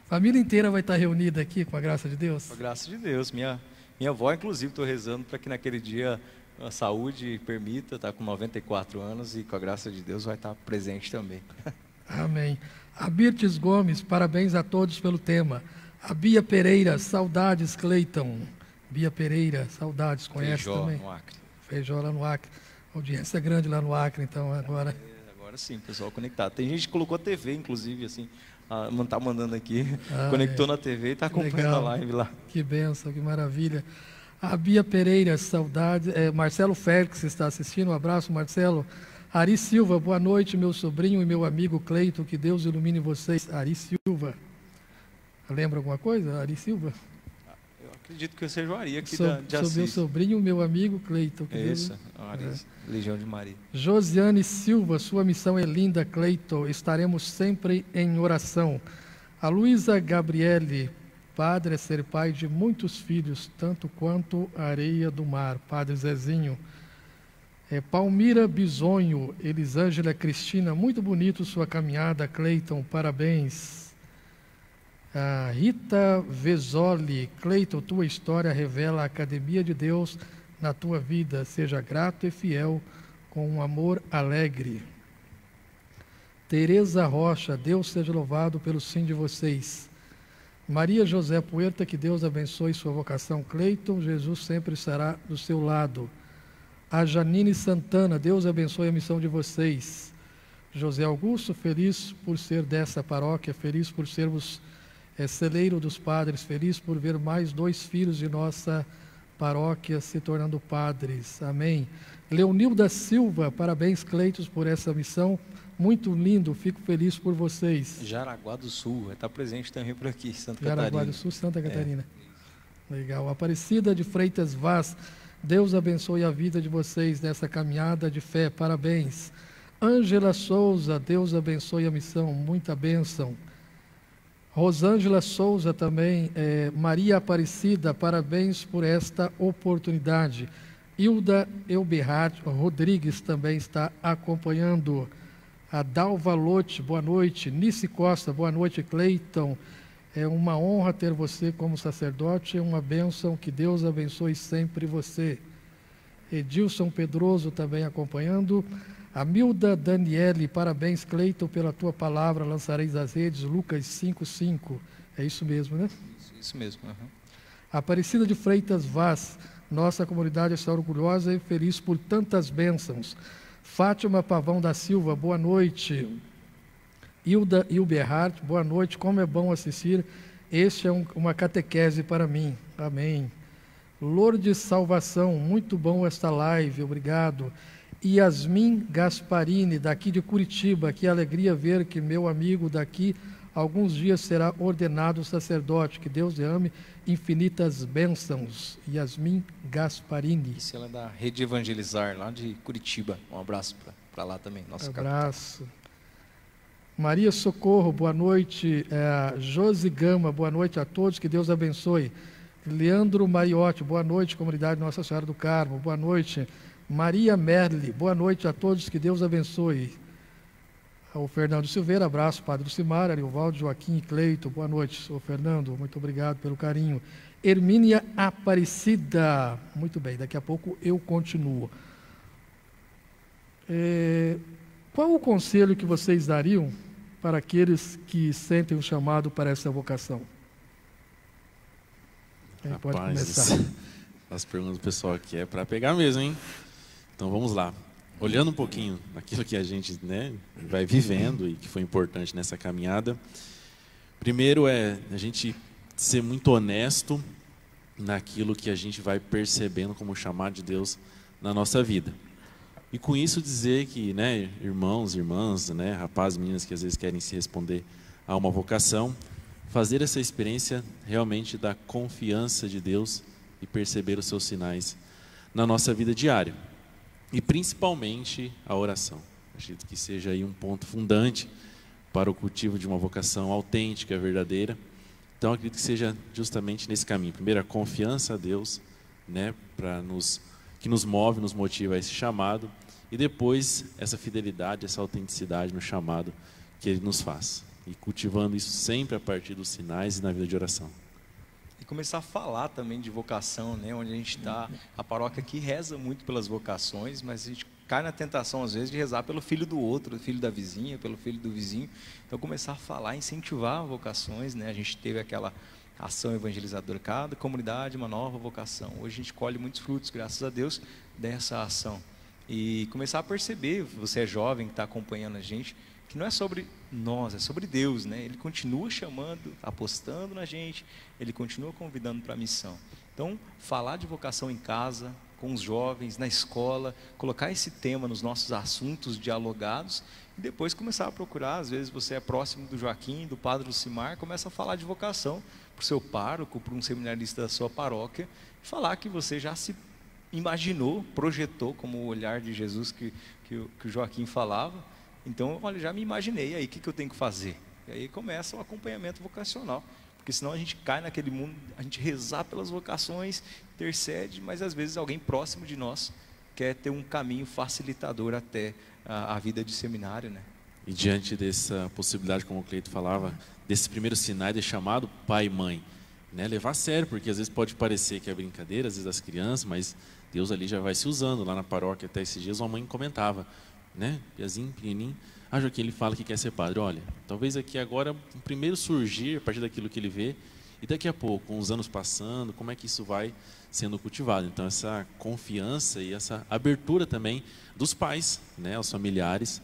Família inteira vai estar reunida aqui, com a graça de Deus? Com a graça de Deus. Minha avó, inclusive, estou rezando para que naquele dia a saúde permita, está com 94 anos e com a graça de Deus vai estar presente também. Amém. A Birtes Gomes, parabéns a todos pelo tema. A Bia Pereira, saudades, Cleiton. Bia Pereira, saudades, conhece Feijó, também? No Acre. Feijó lá no Acre. Audiência grande lá no Acre, então, agora. Agora sim, pessoal conectado. Tem gente que colocou a TV, inclusive, assim, está mandando aqui, conectou na TV e está acompanhando a live lá. Que bênção, que maravilha. A Bia Pereira, saudades. Marcelo Félix está assistindo, um abraço, Marcelo. Ari Silva, boa noite, meu sobrinho e meu amigo Cleiton, que Deus ilumine vocês. Ari Silva. Lembra alguma coisa, Ari Silva? Eu acredito que eu seja o Ari aqui de Sou Assis. meu sobrinho e meu amigo Cleiton. Isso, Legião de Maria. Josiane Silva, sua missão é linda, Cleiton. Estaremos sempre em oração. A Luísa Gabriele, padre é ser pai de muitos filhos, tanto quanto a areia do mar. Padre Zezinho. Palmira Bisonho, Elisângela Cristina, muito bonito sua caminhada, Cleiton, parabéns. Rita Vezoli, Cleiton, tua história revela a academia de Deus na tua vida, seja grato e fiel, com um amor alegre. Tereza Rocha, Deus seja louvado pelo sim de vocês. Maria José Puerta, que Deus abençoe sua vocação, Cleiton, Jesus sempre estará do seu lado. A Janine Santana, Deus abençoe a missão de vocês. José Augusto, feliz por ser dessa paróquia, feliz por sermos celeiro dos padres, feliz por ver mais 2 filhos de nossa paróquia se tornando padres. Amém. Leonilda Silva, parabéns, Cleitos, por essa missão. Muito lindo, fico feliz por vocês. Jaraguá do Sul, está presente também por aqui, Santa Catarina. Catarina. Jaraguá do Sul, Santa Catarina. Legal. Aparecida de Freitas Vaz, Deus abençoe a vida de vocês nessa caminhada de fé, parabéns. Ângela Souza, Deus abençoe a missão, muita bênção. Rosângela Souza também, Maria Aparecida, parabéns por esta oportunidade. Hilda Elberhard Rodrigues também está acompanhando. A Dalva Lote, boa noite. Nice Costa, boa noite, Cleiton. É uma honra ter você como sacerdote, é uma bênção, que Deus abençoe sempre você. Edilson Pedroso também acompanhando. Amilda Daniele, parabéns, Cleiton, pela tua palavra, lançareis as redes, Lucas 5:5. É isso mesmo, né? Isso mesmo. Uhum. Aparecida de Freitas Vaz, nossa comunidade está orgulhosa e feliz por tantas bênçãos. Fátima Pavão da Silva, boa noite. Hilda Hilberhardt, boa noite. Como é bom assistir. Este é uma catequese para mim. Amém. Lourdes Salvação, muito bom esta live, obrigado. Yasmin Gasparini, daqui de Curitiba, que alegria ver que meu amigo daqui alguns dias será ordenado sacerdote. Que Deus lhe ame, infinitas bênçãos. Yasmin Gasparini. Isso, ela é da Rede Evangelizar, lá de Curitiba. Um abraço para lá também, nosso abraço. Capital. Maria Socorro, boa noite. Josi Gama, boa noite a todos, que Deus abençoe. Leandro Mariotti, boa noite, comunidade Nossa Senhora do Carmo, boa noite. Maria Merli, boa noite a todos, que Deus abençoe. O Fernando Silveira, abraço, Padre Simar, Ariovaldo, Joaquim e Cleito, boa noite, sou Fernando, muito obrigado pelo carinho. Hermínia Aparecida, muito bem, daqui a pouco eu continuo. Qual o conselho que vocês dariam para aqueles que sentem o chamado para essa vocação? Rapaz, pode começar. As perguntas do pessoal aqui é para pegar mesmo, hein? Então vamos lá. Olhando um pouquinho aquilo que a gente, né, vai vivendo e que foi importante nessa caminhada, primeiro é a gente ser muito honesto naquilo que a gente vai percebendo como chamado de Deus na nossa vida. E com isso dizer que, né, irmãos, irmãs, né, rapazes, meninas que às vezes querem se responder a uma vocação, fazer essa experiência realmente da confiança de Deus e perceber os seus sinais na nossa vida diária. E principalmente a oração. Acredito que seja aí um ponto fundante para o cultivo de uma vocação autêntica, verdadeira. Então acredito que seja justamente nesse caminho. Primeiro a confiança a Deus, né, que nos move, nos motiva a esse chamado, e depois essa fidelidade, essa autenticidade no chamado que Ele nos faz. E cultivando isso sempre a partir dos sinais e na vida de oração. E começar a falar também de vocação, né? Onde a gente está, a paróquia aqui reza muito pelas vocações, mas a gente cai na tentação às vezes de rezar pelo filho do outro, do filho da vizinha, pelo filho do vizinho. Então começar a falar, incentivar vocações, né? A gente teve aquela ação evangelizadora, cada comunidade uma nova vocação. Hoje a gente colhe muitos frutos, graças a Deus, dessa ação. E começar a perceber, você é jovem que está acompanhando a gente, que não é sobre nós, é sobre Deus, né? Ele continua chamando, apostando na gente, Ele continua convidando para a missão. Então, falar de vocação em casa, com os jovens, na escola, colocar esse tema nos nossos assuntos dialogados, e depois começar a procurar, às vezes você é próximo do Joaquim, do Padre Lucimar, começa a falar de vocação para o seu pároco, para um seminarista da sua paróquia, falar que você já se imaginou, projetou, como o olhar de Jesus que o Joaquim falava. Então, olha, já me imaginei, aí o que eu tenho que fazer? E aí começa o acompanhamento vocacional, porque senão a gente cai naquele mundo, a gente rezar pelas vocações, intercede, mas às vezes alguém próximo de nós quer ter um caminho facilitador até a vida de seminário, né? E diante dessa possibilidade, como o Cleito falava, desses primeiros sinais de chamado pai e mãe, né? Levar a sério, porque às vezes pode parecer que é brincadeira, às vezes das crianças, mas Deus ali já vai se usando. Lá na paróquia, até esses dias, uma mãe comentava, né? Piazinho, pequenininho. Joaquim, ele fala que quer ser padre. Olha, talvez aqui agora, o primeiro surgir, a partir daquilo que ele vê, e daqui a pouco, com os anos passando, como é que isso vai sendo cultivado? Então, essa confiança e essa abertura também dos pais, né, aos familiares,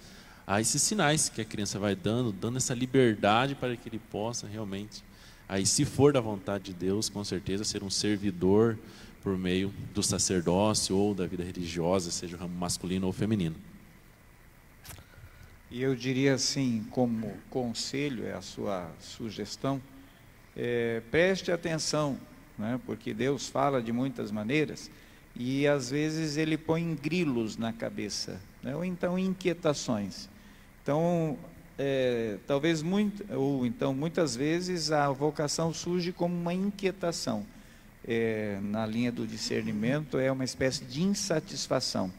a esses sinais que a criança vai dando essa liberdade para que ele possa realmente, aí, se for da vontade de Deus, com certeza, ser um servidor por meio do sacerdócio ou da vida religiosa, seja o ramo masculino ou feminino. E eu diria assim, como conselho, é a sua sugestão, preste atenção, né? Porque Deus fala de muitas maneiras e às vezes Ele põe grilos na cabeça, né? Ou então inquietações. Então, muitas vezes a vocação surge como uma inquietação. Na linha do discernimento é uma espécie de insatisfação.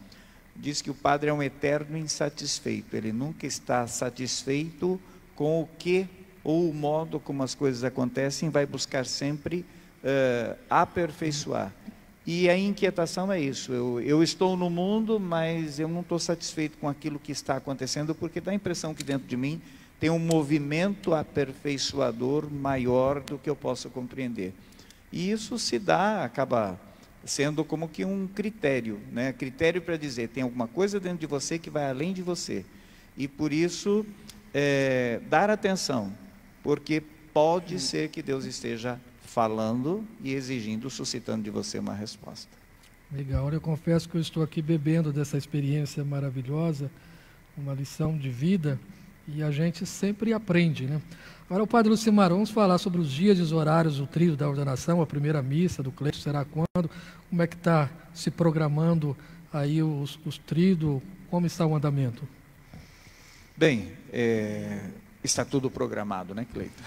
diz que o padre é um eterno insatisfeito. Ele nunca está satisfeito com o que ou o modo como as coisas acontecem, vai buscar sempre aperfeiçoar. E a inquietação é isso, eu estou no mundo, mas eu não estou satisfeito com aquilo que está acontecendo, porque dá a impressão que dentro de mim tem um movimento aperfeiçoador maior do que eu posso compreender. E isso se dá, acaba sendo como que um critério, né? Critério para dizer, tem alguma coisa dentro de você que vai além de você. E por isso, dar atenção, porque pode ser que Deus esteja falando e exigindo, suscitando de você uma resposta. Legal, eu confesso que eu estou aqui bebendo dessa experiência maravilhosa, uma lição de vida, e a gente sempre aprende, né? Agora, o Padre Lucimar, vamos falar sobre os dias e os horários do tríduo da ordenação, a primeira missa do Cleito será quando, como é que está se programando aí os tríduos, como está o andamento? Bem, está tudo programado, né, Cleito?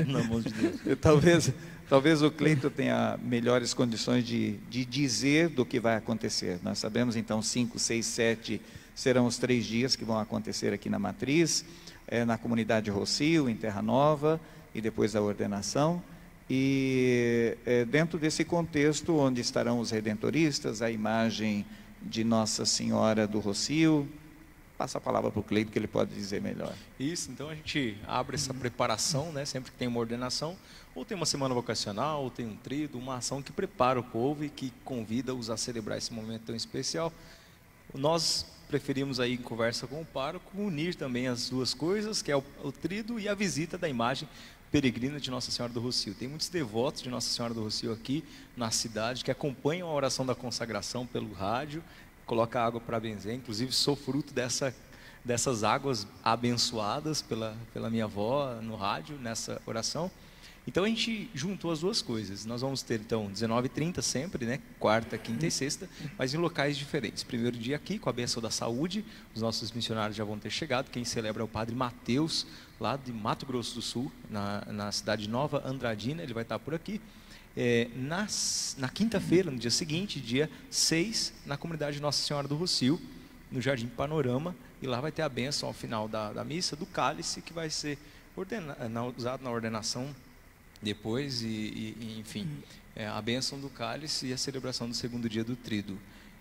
Na mão de Deus. Talvez o Cleito tenha melhores condições de dizer do que vai acontecer. Nós sabemos, então, 5, 6, 7 serão os 3 dias que vão acontecer aqui na Matriz, na comunidade Rossio, em Terra Nova, e depois a ordenação. E dentro desse contexto, onde estarão os redentoristas, a imagem de Nossa Senhora do Rossio. Passa a palavra para o Cleito, que ele pode dizer melhor. Isso, então a gente abre essa preparação, né? Sempre que tem uma ordenação, ou tem uma semana vocacional, ou tem um tríduo, uma ação que prepara o povo e que convida-os a celebrar esse momento tão especial. Nós preferimos aí, em conversa com o pároco, unir também as duas coisas, que é o tríduo e a visita da imagem peregrina de Nossa Senhora do Rossio. Tem muitos devotos de Nossa Senhora do Rossio aqui na cidade, que acompanham a oração da consagração pelo rádio, coloca água para benzer, inclusive sou fruto dessas águas abençoadas pela minha avó no rádio, nessa oração. Então a gente juntou as duas coisas. Nós vamos ter então 19h30 sempre, né? Quarta, quinta e sexta, mas em locais diferentes. Primeiro dia aqui com a bênção da saúde, os nossos missionários já vão ter chegado. Quem celebra é o Padre Mateus, lá de Mato Grosso do Sul, na cidade de Nova Andradina, ele vai estar por aqui. Na quinta-feira, no dia seguinte, dia 6, na comunidade Nossa Senhora do Rossio, no Jardim Panorama, e lá vai ter a bênção ao final da missa do cálice, que vai ser usado na ordenação depois, enfim, a bênção do cálice e a celebração do segundo dia do tríduo.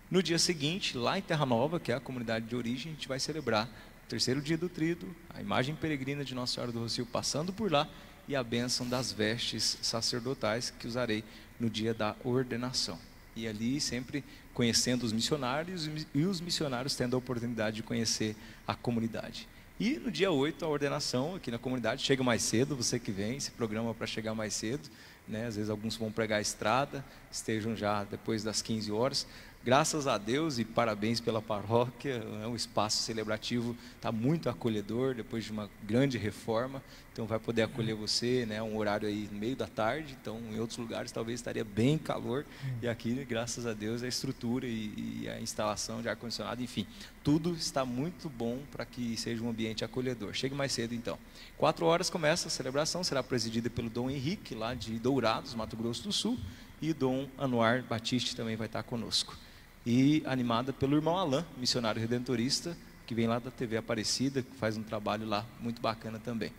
No dia seguinte, lá em Terra Nova, que é a comunidade de origem, a gente vai celebrar o terceiro dia do tríduo, a imagem peregrina de Nossa Senhora do Rossio passando por lá, e a bênção das vestes sacerdotais que usarei no dia da ordenação. E ali sempre conhecendo os missionários e os missionários tendo a oportunidade de conhecer a comunidade. E no dia 8, a ordenação aqui na comunidade, chega mais cedo, você que vem, se programa para chegar mais cedo, né? Às vezes alguns vão pregar a estrada, estejam já depois das 15 horas. Graças a Deus e parabéns pela paróquia, o espaço celebrativo está muito acolhedor, depois de uma grande reforma, então vai poder acolher você, né, um horário aí no meio da tarde, então em outros lugares talvez estaria bem calor, e aqui, graças a Deus, a estrutura e a instalação de ar-condicionado, enfim, tudo está muito bom para que seja um ambiente acolhedor. Chegue mais cedo então. 4 horas começa a celebração, será presidida pelo Dom Henrique, lá de Dourados, Mato Grosso do Sul, e Dom Anuar Batiste também vai estar conosco. E animada pelo irmão Alain, missionário redentorista, que vem lá da TV Aparecida, que faz um trabalho lá muito bacana também.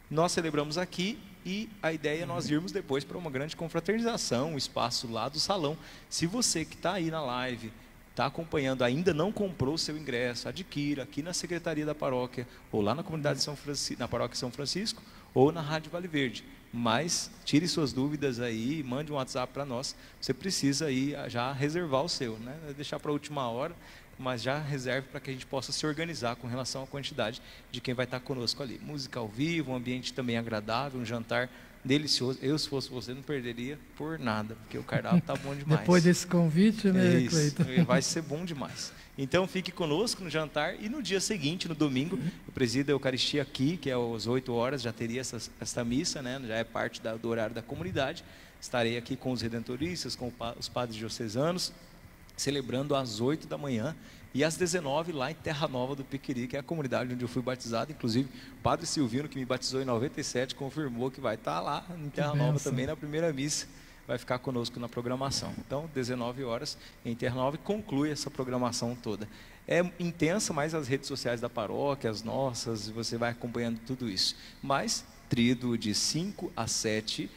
Nós celebramos aqui e a ideia é nós irmos depois para uma grande confraternização, um espaço lá do salão. Se você que está aí na live, está acompanhando, ainda não comprou o seu ingresso, adquira aqui na Secretaria da Paróquia, ou lá na comunidade de São Francisco, na Paróquia São Francisco, ou na Rádio Vale Verde. Mas tire suas dúvidas aí, mande um WhatsApp para nós. Você precisa aí já reservar o seu, né? Deixar para a última hora, mas já reserve para que a gente possa se organizar com relação à quantidade de quem vai estar conosco ali. Música ao vivo, um ambiente também agradável, um jantar delicioso. Eu, se fosse você, não perderia por nada, porque o cardápio está bom demais. Depois desse convite, né, Cleiton? Vai ser bom demais. Então, fique conosco no jantar e no dia seguinte, no domingo, eu presido a Eucaristia aqui, que é às 8 horas, já teria essa missa, né? Já é parte do horário da comunidade. Estarei aqui com os redentoristas, com os padres diocesanos, celebrando às 8 da manhã e às 19 lá em Terra Nova do Piquiri, que é a comunidade onde eu fui batizado. Inclusive, o padre Silvino, que me batizou em 97, confirmou que vai estar lá em Terra Nova também na primeira missa. vai ficar conosco na programação. Então, 19 horas, em Inter9, conclui essa programação toda. É intensa, mas as redes sociais da paróquia, as nossas, você vai acompanhando tudo isso. Mas, tríduo de 5 a 7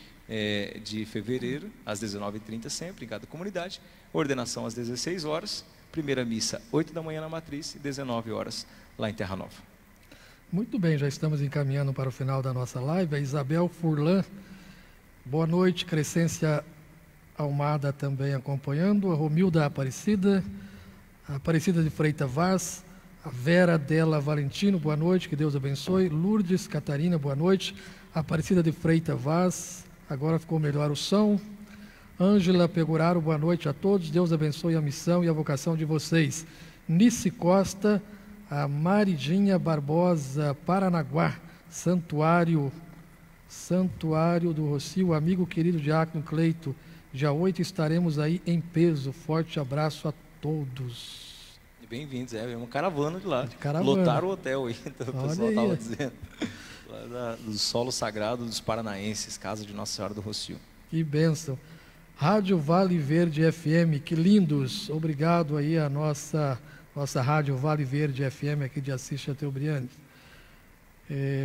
de fevereiro, às 19h30 sempre, em cada comunidade. Ordenação às 16 horas, primeira missa 8 da manhã na Matriz e 19 horas lá em Terra Nova. Muito bem, já estamos encaminhando para o final da nossa live. A Isabel Furlan, boa noite. Crescência Almada também acompanhando. A Romilda Aparecida, a Aparecida de Freitas Vaz, a Vera Della Valentino, boa noite, que Deus abençoe. Lourdes Catarina, boa noite. A Aparecida de Freitas Vaz, agora ficou melhor o som. Ângela Pegoraro, boa noite a todos. Deus abençoe a missão e a vocação de vocês. Nice Costa, a Maridinha Barbosa, Paranaguá, Santuário do Rocio, amigo querido Diácono Cleito, dia 8 estaremos aí em peso. Forte abraço a todos. Bem-vindos, é uma caravana de lá. Caravana. Lotaram o hotel aí, então, o pessoal aí. estava dizendo. Lá do solo sagrado dos paranaenses, Casa de Nossa Senhora do Rocio. Que bênção. Rádio Vale Verde FM, que lindos. Obrigado aí a nossa Rádio Vale Verde FM aqui de Assis Chateaubriand.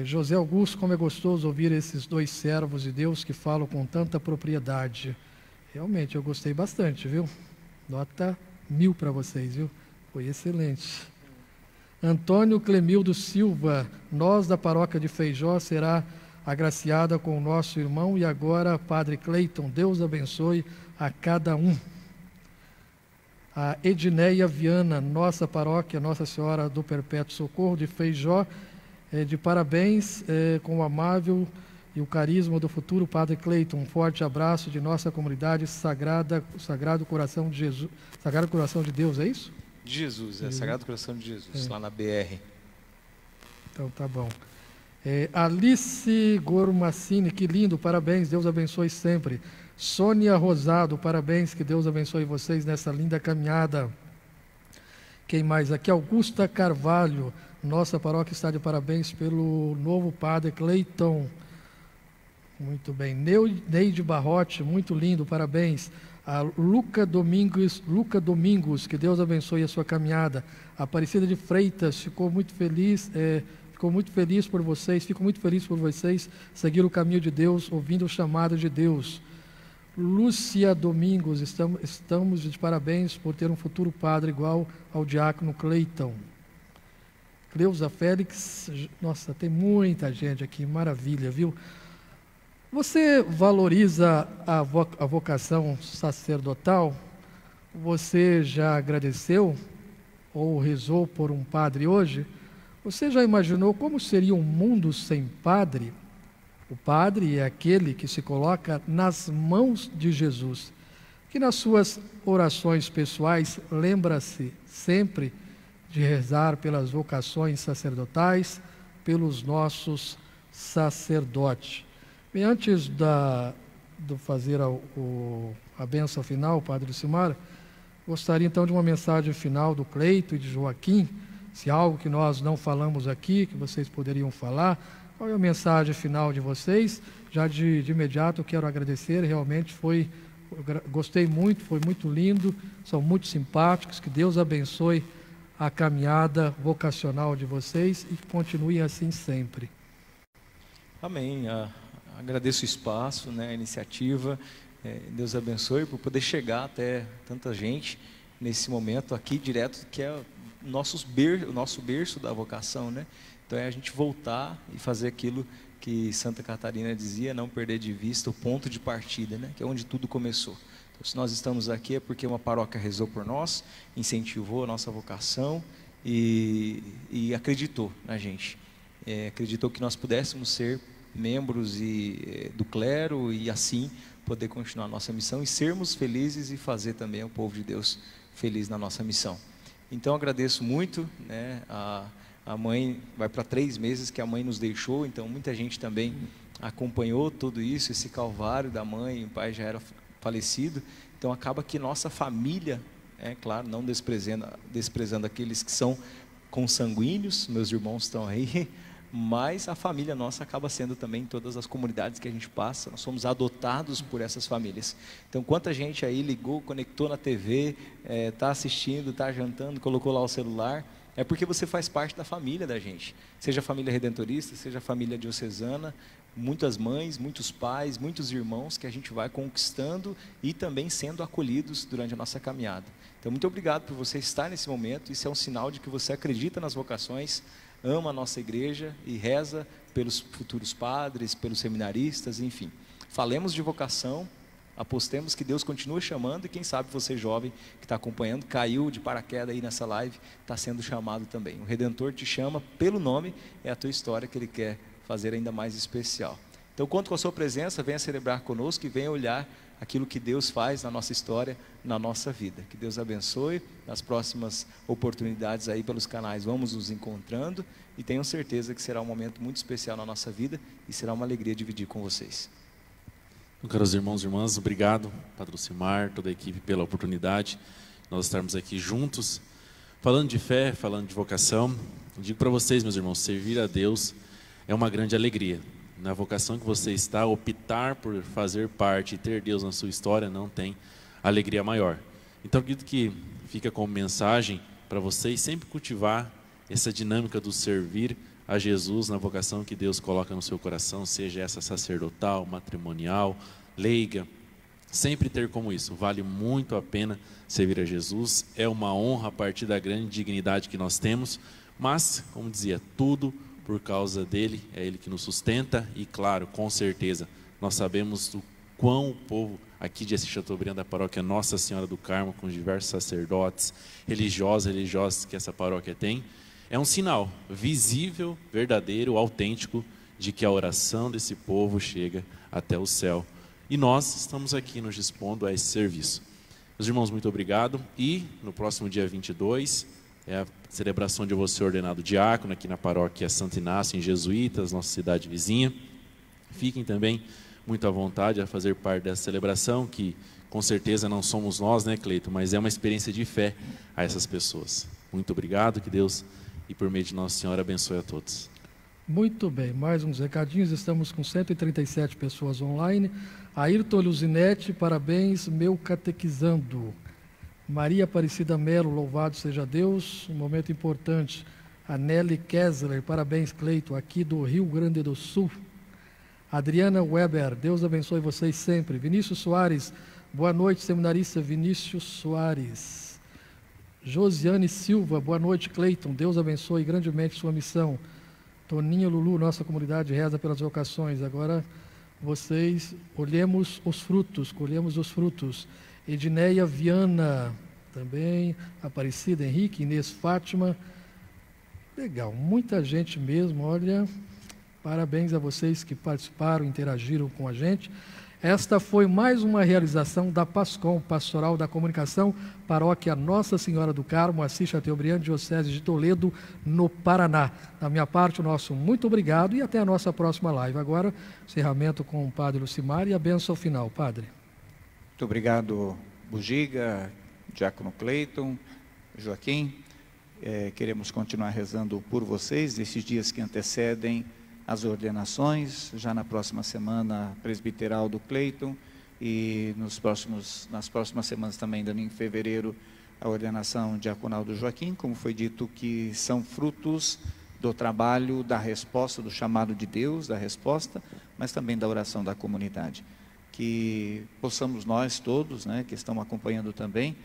José Augusto, como é gostoso ouvir esses dois servos de Deus que falam com tanta propriedade. Realmente, eu gostei bastante, viu? Nota 1000 para vocês, viu? Foi excelente. Antônio Clemildo Silva, nós da paróquia de Feijó será agraciada com o nosso irmão e agora Padre Cleiton, Deus abençoe a cada um. A Edneia Viana, nossa paróquia, Nossa Senhora do Perpétuo Socorro de Feijó, de parabéns com o amável e o carisma do futuro Padre Cleiton. Um forte abraço de nossa comunidade Sagrado Coração de Jesus, Sagrado Coração de Deus, é isso? De Jesus, Sagrado Coração de Jesus, lá na BR. Então tá bom. Alice Gormacini, que lindo, parabéns, Deus abençoe sempre. Sônia Rosado, parabéns, que Deus abençoe vocês nessa linda caminhada. Quem mais aqui? Augusta Carvalho, nossa paróquia está de parabéns pelo novo Padre Cleiton. Muito bem. Neide Barrote, muito lindo, parabéns. A Luca Domingos, que Deus abençoe a sua caminhada. A Aparecida de Freitas, ficou muito feliz por vocês, fico muito feliz por vocês seguir o caminho de Deus, ouvindo o chamado de Deus. Lúcia Domingos, estamos de parabéns por ter um futuro padre igual ao diácono Cleiton. Cleusa Félix, nossa, tem muita gente aqui, maravilha, viu? Você valoriza a vocação sacerdotal? Você já agradeceu ou rezou por um padre hoje? Você já imaginou como seria um mundo sem padre? O padre é aquele que se coloca nas mãos de Jesus, que nas suas orações pessoais lembra-se sempre de rezar pelas vocações sacerdotais, pelos nossos sacerdotes. Bem, antes de fazer a bênção final, Padre Simar, gostaria então de uma mensagem final do Cleito e de Joaquim, se há algo que nós não falamos aqui, que vocês poderiam falar. Qual é a mensagem final de vocês? Já de imediato eu quero agradecer, realmente gostei muito, foi muito lindo, são muito simpáticos, que Deus abençoe a caminhada vocacional de vocês e que continue assim sempre. Amém. Agradeço o espaço, a iniciativa. Deus abençoe por poder chegar até tanta gente nesse momento aqui direto, que é o nosso berço da vocação, né? Então é a gente voltar e fazer aquilo que Santa Catarina dizia, não perder de vista o ponto de partida, né? Que é onde tudo começou. Então, se nós estamos aqui é porque uma paróquia rezou por nós, incentivou a nossa vocação e acreditou na gente. Acreditou que nós pudéssemos ser membros do clero e assim poder continuar a nossa missão e sermos felizes e fazer também o povo de Deus feliz na nossa missão. Então agradeço muito, a mãe vai para 3 meses que a mãe nos deixou, então muita gente também acompanhou tudo isso, esse calvário da mãe, o pai já era falecido, então acaba que nossa família, claro, não desprezando aqueles que são consanguíneos, meus irmãos estão aí, mas a família nossa acaba sendo também em todas as comunidades que a gente passa, nós somos adotados por essas famílias. Então, quanta gente aí ligou, conectou na TV, está assistindo, está jantando, colocou lá o celular, é porque você faz parte da família da gente, seja a família redentorista, seja a família diocesana, muitas mães, muitos pais, muitos irmãos que a gente vai conquistando e também sendo acolhidos durante a nossa caminhada. Então, muito obrigado por você estar nesse momento, isso é um sinal de que você acredita nas vocações, ama a nossa igreja e reza pelos futuros padres, pelos seminaristas, enfim. Falemos de vocação, apostemos que Deus continua chamando e quem sabe você jovem que está acompanhando, caiu de paraquedas aí nessa live, está sendo chamado também. O Redentor te chama pelo nome, é a tua história que Ele quer fazer ainda mais especial. Então, conto com a sua presença, venha celebrar conosco e venha olhar aquilo que Deus faz na nossa história, na nossa vida. Que Deus abençoe, nas próximas oportunidades aí pelos canais vamos nos encontrando e tenham certeza que será um momento muito especial na nossa vida e será uma alegria dividir com vocês. Então, caros irmãos e irmãs, obrigado, Padre Lucimar, toda a equipe pela oportunidade de nós estarmos aqui juntos, falando de fé, falando de vocação. Eu digo para vocês, meus irmãos, servir a Deus é uma grande alegria. Na vocação que você está, optar por fazer parte e ter Deus na sua história não tem alegria maior. Então, acredito que fica como mensagem para vocês sempre cultivar essa dinâmica do servir a Jesus na vocação que Deus coloca no seu coração, seja essa sacerdotal, matrimonial, leiga, sempre ter como isso. Vale muito a pena servir a Jesus, é uma honra a partir da grande dignidade que nós temos, mas, como dizia, tudo por causa dele, é ele que nos sustenta e, claro, com certeza, nós sabemos o quão o povo aqui de Assis Chateaubriand, da paróquia Nossa Senhora do Carmo, com diversos sacerdotes, religiosos que essa paróquia tem, é um sinal visível, verdadeiro, autêntico, de que a oração desse povo chega até o céu. E nós estamos aqui nos dispondo a esse serviço. Meus irmãos, muito obrigado. E no próximo dia 22, é a celebração de eu vou ser ordenado diácono aqui na paróquia Santo Inácio, em Jesuítas, nossa cidade vizinha. Fiquem também muito à vontade a fazer parte dessa celebração, que com certeza não somos nós, né, Cleito, mas é uma experiência de fé a essas pessoas. Muito obrigado, que Deus, e por meio de Nossa Senhora, abençoe a todos. Muito bem, mais uns recadinhos, estamos com 137 pessoas online. Ayrton Luzinete, parabéns, meu catequizando. Maria Aparecida Melo, louvado seja Deus, um momento importante. A Nelly Kessler, parabéns, Cleito, aqui do Rio Grande do Sul. Adriana Weber, Deus abençoe vocês sempre. Vinícius Soares, boa noite, seminarista Vinícius Soares. Josiane Silva, boa noite, Cleiton, Deus abençoe grandemente sua missão. Toninho Lulu, nossa comunidade reza pelas vocações. Agora vocês, colhemos os frutos. Edneia Viana, também, Aparecida Henrique, Inês Fátima. Legal, muita gente mesmo, olha, parabéns a vocês que participaram, interagiram com a gente. Esta foi mais uma realização da PASCOM, Pastoral da Comunicação, Paróquia Nossa Senhora do Carmo, Assis Chateaubriand, Diocese de Toledo, no Paraná. Da minha parte, o nosso muito obrigado e até a nossa próxima live. Agora, encerramento com o Padre Lucimar e a bênção final, Padre. Muito obrigado, Bugiga, Diácono Cleiton, Joaquim. Queremos continuar rezando por vocês nesses dias que antecedem as ordenações, já na próxima semana presbiteral do Cleiton e nas próximas semanas também, ainda em fevereiro, a ordenação diaconal do Joaquim, como foi dito, que são frutos do trabalho, da resposta, do chamado de Deus, da resposta, mas também da oração da comunidade. Que possamos nós todos, né, que estão acompanhando também,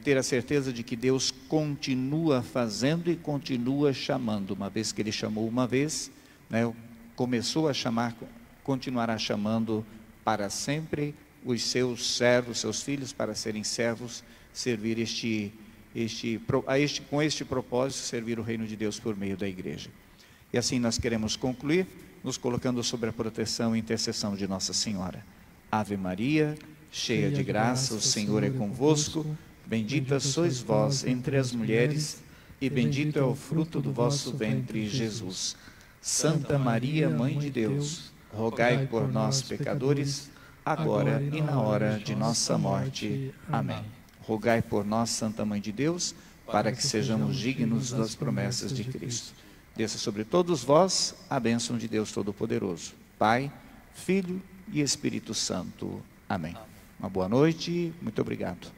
ter a certeza de que Deus continua fazendo e continua chamando. Uma vez que Ele chamou uma vez, né, começou a chamar, continuará chamando para sempre os seus servos, seus filhos, para serem servos, servir com este propósito, servir o reino de Deus por meio da igreja. E assim nós queremos concluir, nos colocando sob a proteção e intercessão de Nossa Senhora. Ave Maria, cheia de graça, o Senhor é convosco, bendita sois vós entre as mulheres, e bendito é o fruto do vosso ventre, Jesus. Santa Maria, Mãe de Deus, rogai por nós, pecadores, agora e na hora de nossa morte. Amém. Rogai por nós, Santa Mãe de Deus, para que sejamos dignos das promessas de Cristo. Desça sobre todos vós a bênção de Deus Todo-Poderoso, Pai, Filho e Espírito Santo. Amém. Uma boa noite, muito obrigado.